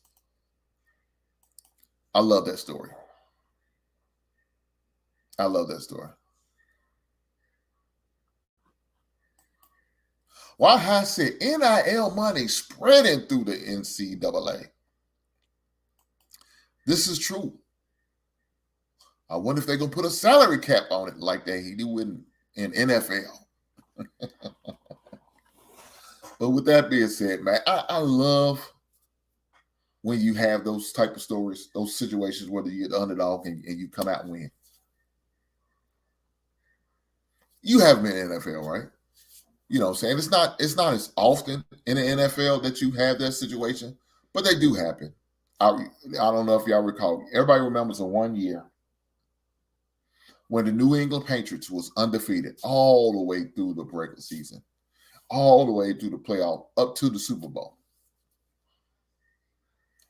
I love that story. I love that story. Why I said NIL money spreading through the NCAA. This is true. I wonder if they're going to put a salary cap on it like they do in NFL. But with that being said, man, I love when you have those type of stories, those situations where you're the underdog and you come out and win. You haven't been in the NFL, right? You know what I'm saying? It's not as often in the NFL that you have that situation, but they do happen. I don't know if y'all recall. Everybody remembers the one year when the New England Patriots was undefeated all the way through the regular season, all the way through the playoff, up to the Super Bowl.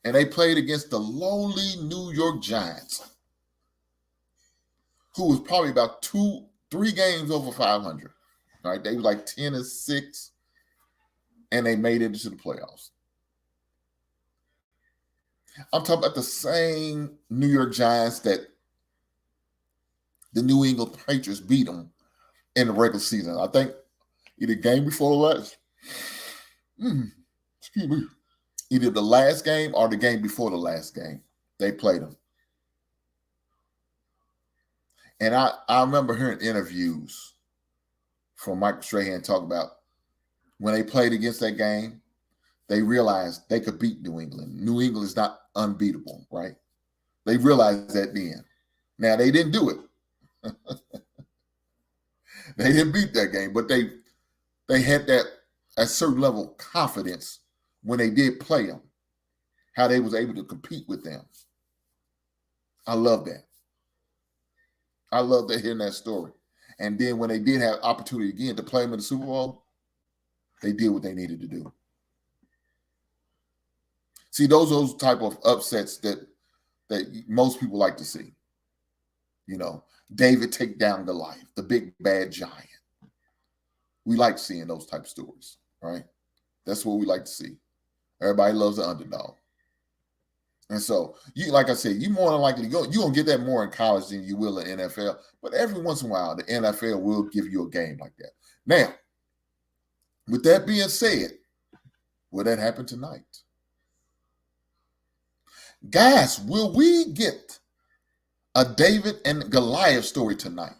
And they played against the lowly New York Giants, who was probably about 2-3 games over 500. Right? They were like 10-6, and they made it into the playoffs. I'm talking about the same New York Giants that the New England Patriots beat them in the regular season. I think either game before the last, excuse me, either the last game or the game before the last game, they played them. And I remember hearing interviews from Michael Strahan talk about when they played against that game, they realized they could beat New England. New England is not unbeatable, right? They realized that then. Now, they didn't do it. They didn't beat that game, but they had that a certain level of confidence when they did play them, how they was able to compete with them. I love that. I love that hearing that story. And then when they did have opportunity again to play them in the Super Bowl, they did what they needed to do. See, those type of upsets that most people like to see. You know, David take down Goliath, the big bad giant. We like seeing those type of stories, right? That's what we like to see. Everybody loves the underdog. And so, you, like I said, you more than likely you're gonna get that more in college than you will in NFL. But every once in a while, the NFL will give you a game like that. Now, with that being said, will that happen tonight? Guys, will we get a David and Goliath story tonight?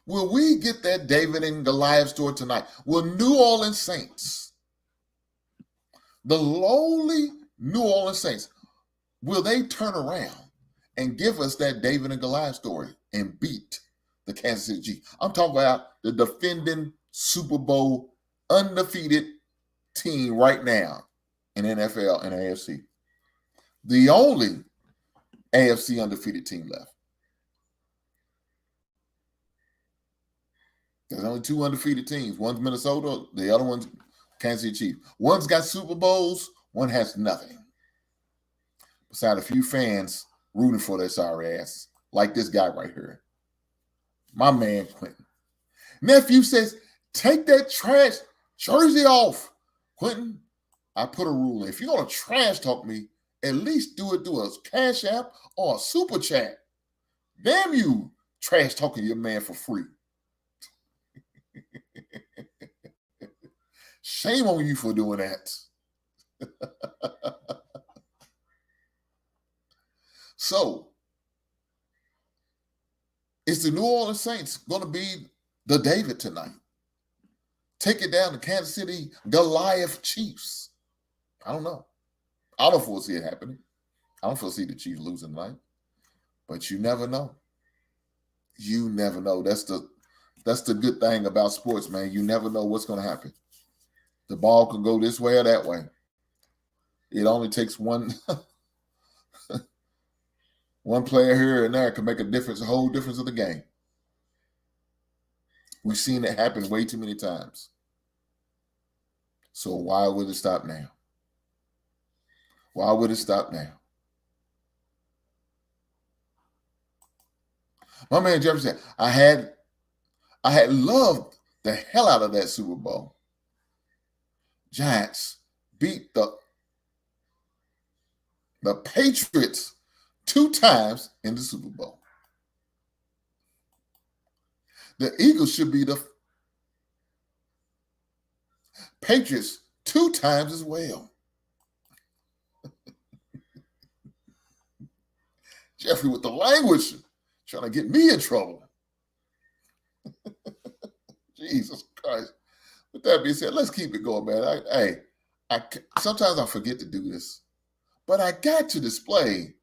Will we get that David and Goliath story tonight? Will New Orleans Saints, the lowly New Orleans Saints, will they turn around and give us that David and Goliath story and beat the Kansas City Chiefs? I'm talking about the defending Super Bowl undefeated team right now in NFL and AFC. The only AFC undefeated team left. There's only two undefeated teams. One's Minnesota, the other one's Kansas City Chiefs. One's got Super Bowls, one has nothing. Besides a few fans rooting for their sorry ass, like this guy right here. My man, Quentin. Nephew says, take that trash jersey off. Quentin, I put a rule in. If you're going to trash talk me, at least do it through a Cash App or a Super Chat. Damn you, trash talking your man for free. Shame on you for doing that. So, is the New Orleans Saints going to be the David tonight? Take it down to Kansas City Goliath Chiefs. I don't know. I don't foresee it happening. I don't foresee the Chiefs losing tonight. But you never know. You never know. That's the good thing about sports, man. You never know what's going to happen. The ball can go this way or that way. It only takes one player here and there can make a whole difference of the game. We've seen it happen way too many times. So why would it stop now? Why would it stop now? My man Jeffrey said, I had loved the hell out of that Super Bowl. Giants beat the Patriots 2 times in the Super Bowl. The Eagles should be the Patriots 2 times as well. Jeffrey with the language, trying to get me in trouble. Jesus Christ. With that being said, let's keep it going, man. Sometimes I forget to do this, but I got to display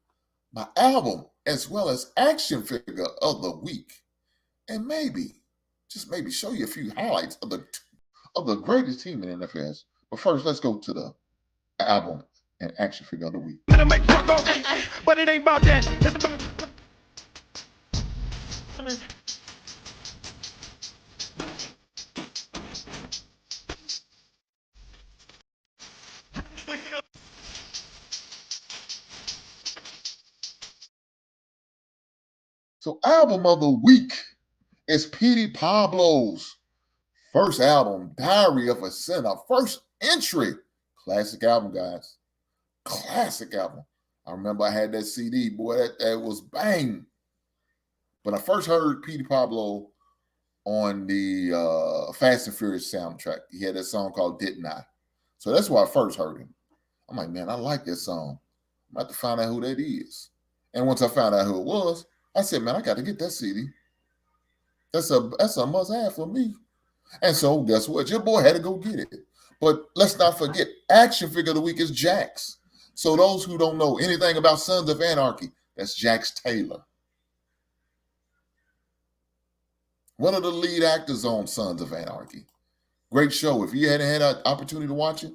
my album as well as action figure of the week, and maybe, just maybe, show you a few highlights of the greatest team in NFL. But first, let's go to the album and action figure of the week. But it ain't about that. So, album of the week is Petey Pablo's first album, Diary of a Sinner. First entry. Classic album, guys. Classic album. I remember I had that CD. Boy, that was bang. But I first heard Petey Pablo on the Fast and Furious soundtrack. He had that song called Didn't I? So that's where I first heard him. I'm like, man, I like that song. I'm about to find out who that is. And once I found out who it was, I said, man, I got to get that CD. That's a must-have for me. And so guess what? Your boy had to go get it. But let's not forget, action figure of the week is Jax. So those who don't know anything about Sons of Anarchy, that's Jax Taylor. One of the lead actors on Sons of Anarchy. Great show. If you hadn't had an opportunity to watch it,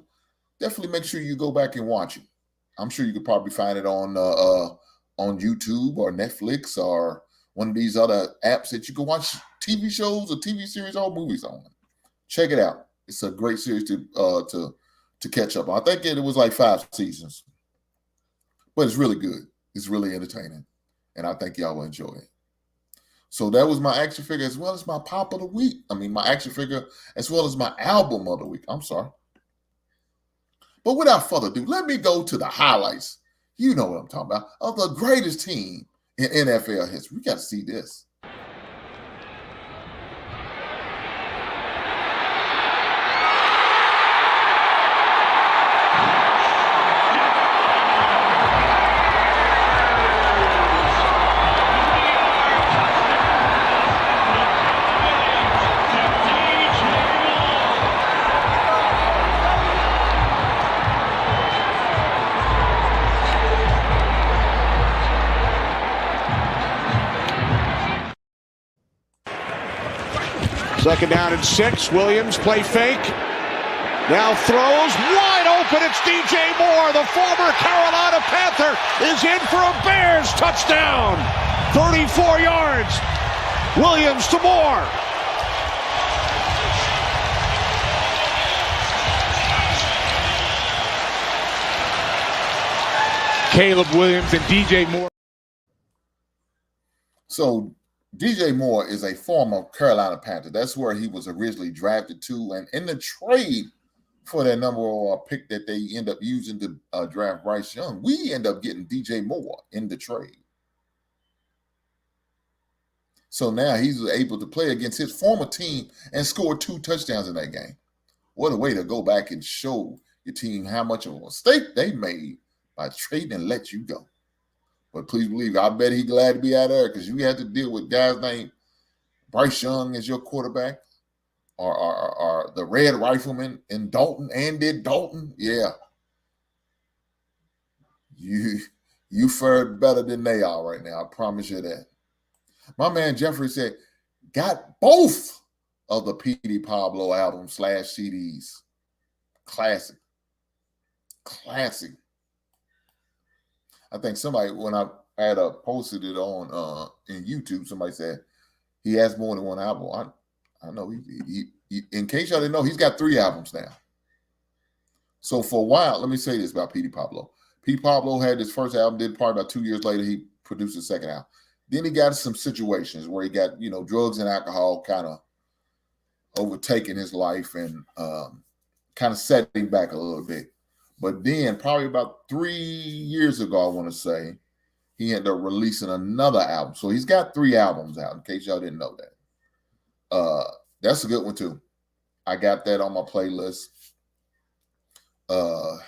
definitely make sure you go back and watch it. I'm sure you could probably find it on YouTube or Netflix or one of these other apps that you can watch TV shows or TV series or movies on. Check it out. It's a great series to catch up on. I think it was like 5 seasons, but it's really good. It's really entertaining, and I think y'all will enjoy it. So that was my action figure as well as my pop of the week. I mean, my action figure as well as my album of the week. I'm sorry. But without further ado, let me go to the highlights. You know what I'm talking about, of the greatest team in NFL history. We got to see this. Second down and 6. Williams play fake. Now throws wide open. It's DJ Moore, the former Carolina Panther, is in for a Bears touchdown. 34 yards. Williams to Moore. Caleb Williams and DJ Moore. So DJ Moore is a former Carolina Panther. That's where he was originally drafted to. And in the trade for that number one pick that they end up using to draft Bryce Young, we end up getting DJ Moore in the trade. So now he's able to play against his former team and score 2 touchdowns in that game. What a way to go back and show your team how much of a mistake they made by trading and let you go. But please believe, I bet he's glad to be out there because you have to deal with guys named Bryce Young as your quarterback or the Red Rifleman in Dalton, Andy Dalton. Yeah. You fared better than they are right now. I promise you that. My man Jeffrey said, got both of the Petey Pablo album / CDs. Classic. I think somebody, when I had posted it on in YouTube, somebody said he has more than one album. I know he in case y'all didn't know, he's got 3 albums now. So for a while, let me say this about Petey Pablo. Petey Pablo had his first album, then probably about 2 years later, he produced his second album. Then he got some situations where he got, drugs and alcohol kind of overtaking his life and kind of setting back a little bit. But then probably about 3 years ago, I want to say, he ended up releasing another album. So he's got 3 albums out, in case y'all didn't know that. That's a good one, too. I got that on my playlist.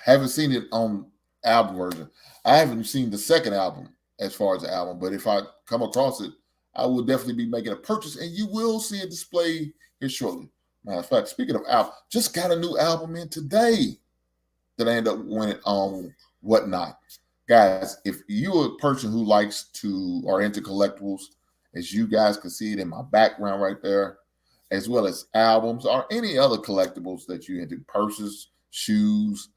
Haven't seen it on album version. I haven't seen the second album as far as the album. But if I come across it, I will definitely be making a purchase, and you will see it displayed here shortly. Matter of fact, speaking of album, just got a new album in today that I end up winning on Whatnot. Guys, if you're a person who likes to or into collectibles, as you guys can see it in my background right there, as well as albums or any other collectibles that you into, purses, shoes,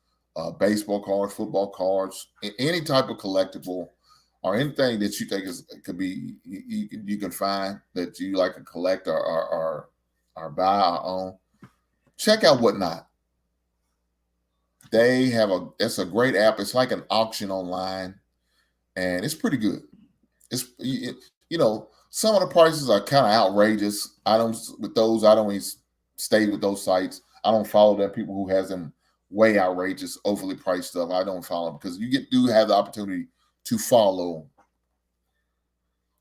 baseball cards, football cards, any type of collectible or anything that you think could be you can find that you like to collect or buy or own, check out Whatnot. They have it's a great app. It's like an auction online, and it's pretty good. It's some of the prices are kind of outrageous. I don't even stay with those sites. I don't follow them people who has them way outrageous, overly priced stuff. I don't follow them because you do have the opportunity to follow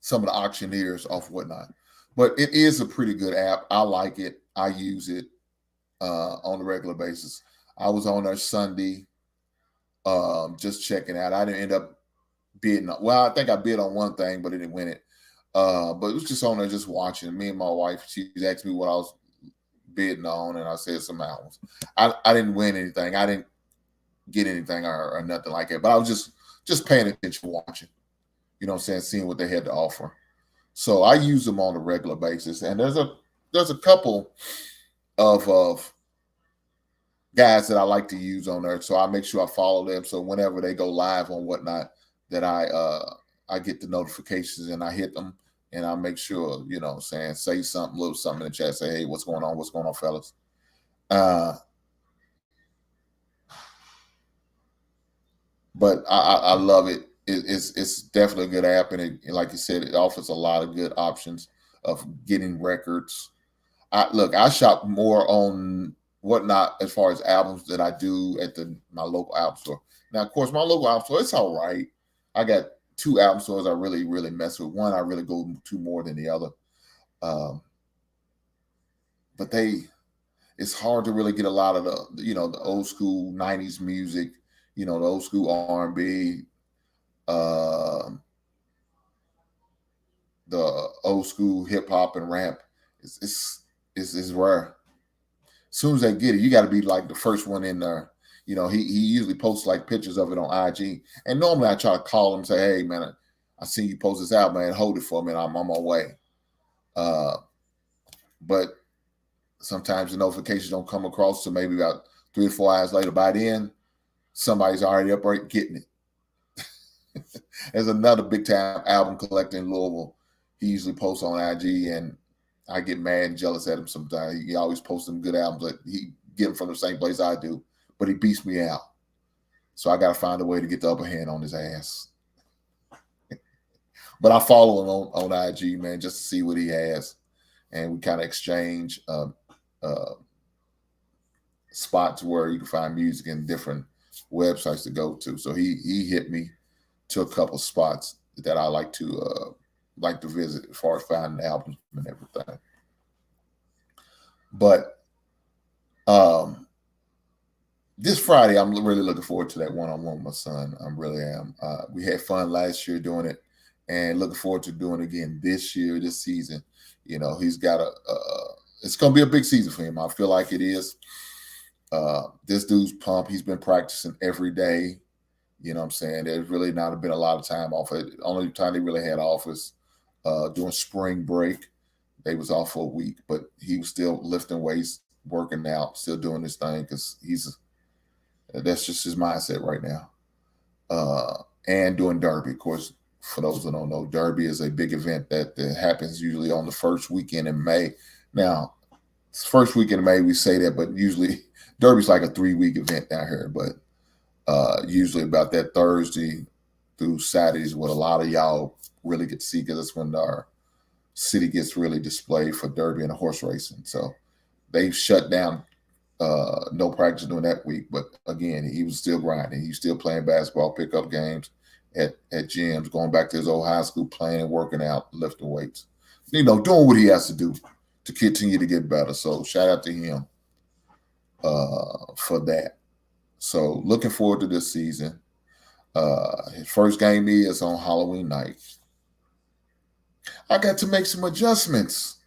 some of the auctioneers off Whatnot. But it is a pretty good app. I like it. I use it on a regular basis. I was on there Sunday, just checking out. I didn't end up bidding. Well, I think I bid on one thing, but I didn't win it. But it was just on there just watching. Me and my wife, she asked me what I was bidding on, and I said some albums. I didn't win anything. I didn't get anything or nothing like that. But I was just paying attention, watching. You know what I'm saying? Seeing what they had to offer. So I use them on a regular basis. And there's a couple of guys that I like to use on there. So I make sure I follow them. So whenever they go live on Whatnot, that I get the notifications and I hit them and I make sure, you know what I'm saying, say something, little something in the chat, say, hey, what's going on? What's going on, fellas? But I love it. It's definitely a good app, and like you said, it offers a lot of good options of getting records. I shop more on Whatnot as far as albums than I do at my local album store. Now, of course, my local album store, it's all right. I got 2 album stores I really, really mess with. One I really go to more than the other. But it's hard to really get a lot of the old school 90s music, the old school R&B, the old school hip hop and rap. It's rare. As soon as they get it, you got to be like the first one in there. He usually posts like pictures of it on IG. And normally I try to call him and say, hey, man, I seen you post this out, man. Hold it for me, and I'm on my way. But sometimes the notifications don't come across, so maybe about 3 or 4 hours later. By then, somebody's already up right getting it. There's another big-time album collector in Louisville. He usually posts on IG, and I get mad and jealous at him sometimes. He always posts some good albums. Like he get them from the same place I do, but he beats me out. So I got to find a way to get the upper hand on his ass. But I follow him on IG, man, just to see what he has. And we kind of exchange spots where you can find music and different websites to go to. So he hit me to a couple spots that I like to visit as far as finding albums and everything. But this Friday, I'm really looking forward to that one-on-one with my son. I really am. We had fun last year doing it, and looking forward to doing it again this season. He's got it's going to be a big season for him. I feel like it is. This dude's pumped. He's been practicing every day. You know what I'm saying? There's really not been a lot of time off. The only time he really had off was during spring break. They was off for a week, but he was still lifting weights, working out, still doing his thing because that's just his mindset right now. And doing Derby. Of course, for those who don't know, Derby is a big event that happens usually on the first weekend in May. Now, first weekend in May, we say that, but usually Derby's like a 3-week event down here, but usually about that Thursday through Saturday is what a lot of y'all really get to see because that's when our city gets really displayed for Derby and horse racing. So they shut down no practice during that week. But again, he was still grinding. He was still playing basketball, pickup games at gyms, going back to his old high school, playing and working out, lifting weights. Doing what he has to do to continue to get better. So shout out to him for that. So looking forward to this season. His first game is on Halloween night. I got to make some adjustments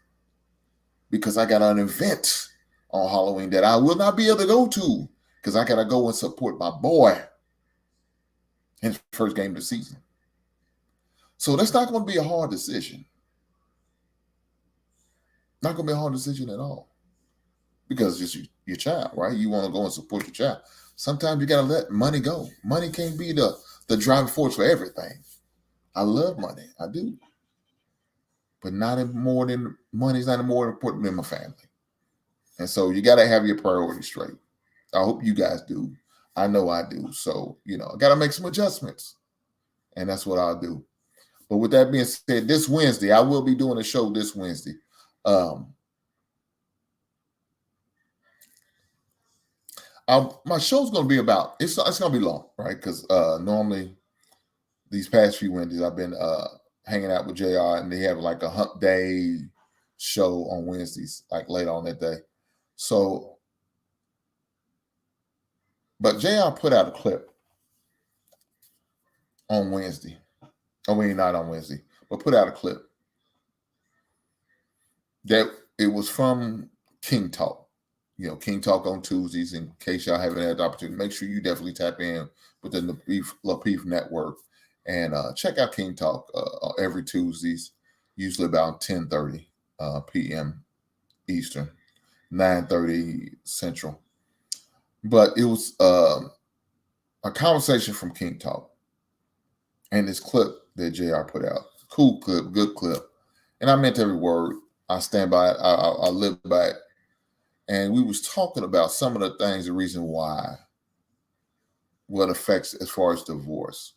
because I got an event on Halloween that I will not be able to go to because I got to go and support my boy in his first game of the season. So that's not going to be a hard decision. Not going to be a hard decision at all because it's your child, right? You want to go and support your child. Sometimes you got to let money go. Money can't be the driving force for everything. I love money. I do. But money's not more important than my family. And so you got to have your priorities straight. I hope you guys do. I know I do. So, I got to make some adjustments. And that's what I'll do. But with that being said, this Wednesday, I will be doing a show this Wednesday. My show's going to be about, it's going to be long, right? Because normally these past few Wednesdays, I've been hanging out with JR, and they have like a hump day show on Wednesdays, like later on that day. So, but JR put out a clip on Wednesday. Not on Wednesday, but put out a clip that it was from King Talk. King Talk on Tuesdays. In case y'all haven't had the opportunity, make sure you definitely tap in with the Lapeef Network and check out King Talk every Tuesdays, usually about 10:30 p.m. Eastern, 9:30 Central. But it was a conversation from King Talk and this clip that JR put out. Cool clip, good clip. And I meant every word. I stand by it. I live by it. And we was talking about some of the things, the reason why, what affects as far as divorce.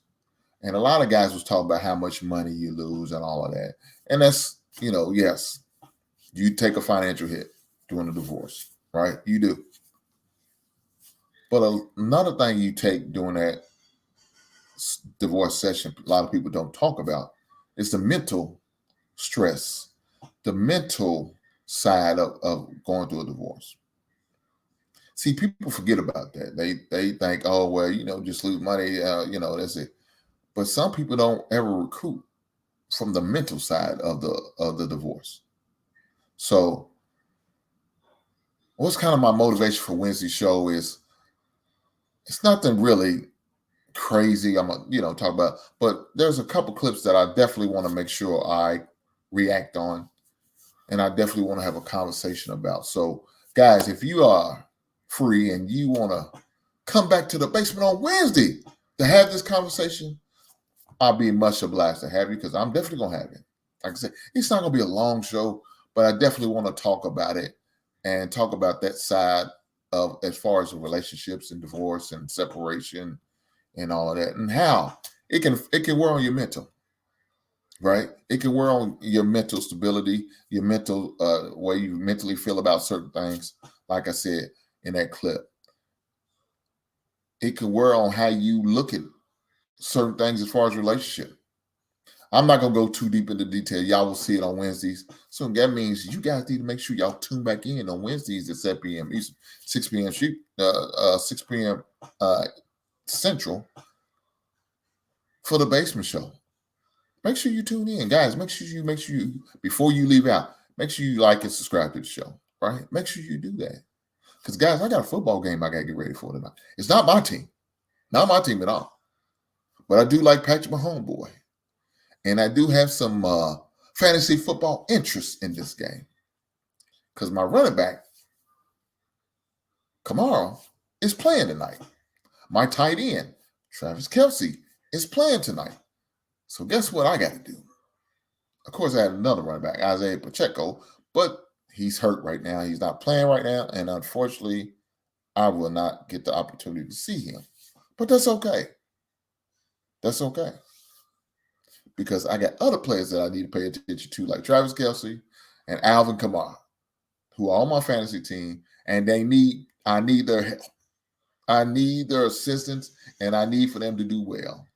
And a lot of guys was talking about how much money you lose and all of that. And that's, yes, you take a financial hit doing a divorce, right? You do. But another thing you take during that divorce session, a lot of people don't talk about, is the mental stress, the mental side of going through a divorce. See, people forget about that. They think, oh, well, just lose money, that's it. But some people don't ever recruit from the mental side of the divorce. So what's kind of my motivation for Wednesday's show is it's nothing really crazy I'm gonna talk about, but there's a couple clips that I definitely want to make sure I react on, and I definitely want to have a conversation about. So guys, if you are free and you want to come back to the basement on Wednesday to have this conversation, I'll be much obliged to have you because I'm definitely gonna have it. Like I said, it's not gonna be a long show, but I definitely want to talk about it and talk about that side of as far as the relationships and divorce and separation and all of that, and how it can wear on your mental, right? It can wear on your mental stability, your mental way you mentally feel about certain things. Like I said in that clip, it can wear on how you look at certain things as far as relationship. I'm not gonna go too deep into detail. Y'all will see it on Wednesdays. So that means you guys need to make sure y'all tune back in on Wednesdays at 7 p.m. Eastern, 6 p.m. 6 p.m. Central for the basement show. Make sure you tune in, guys. Make sure you before you leave out, make sure you like and subscribe to the show, right? Make sure you do that. Because guys, I got a football game I gotta get ready for tonight. It's not my team at all. But I do like Patrick Mahomes, boy. And I do have some fantasy football interest in this game. Because my running back, Kamara, is playing tonight. My tight end, Travis Kelce, is playing tonight. So guess what I got to do? Of course, I had another running back, Isaiah Pacheco, but he's hurt right now. He's not playing right now. And unfortunately, I will not get the opportunity to see him. But that's okay. That's okay. Because I got other players that I need to pay attention to, like Travis Kelce and Alvin Kamara, who are on my fantasy team, and I need their help. I need their assistance, and I need for them to do well.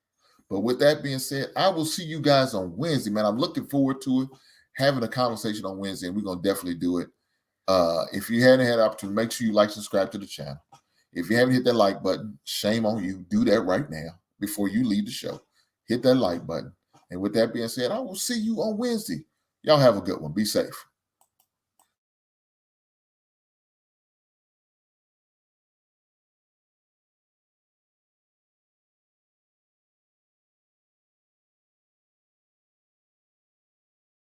But with that being said, I will see you guys on Wednesday, man. I'm looking forward to it, having a conversation on Wednesday, and we're going to definitely do it. If you hadn't had the opportunity, make sure you like, subscribe to the channel. If you haven't hit that like button, shame on you. Do that right now. before you leave the show. Hit that like button. And with that being said, I will see you on Wednesday. Y'all have a good one. Be safe.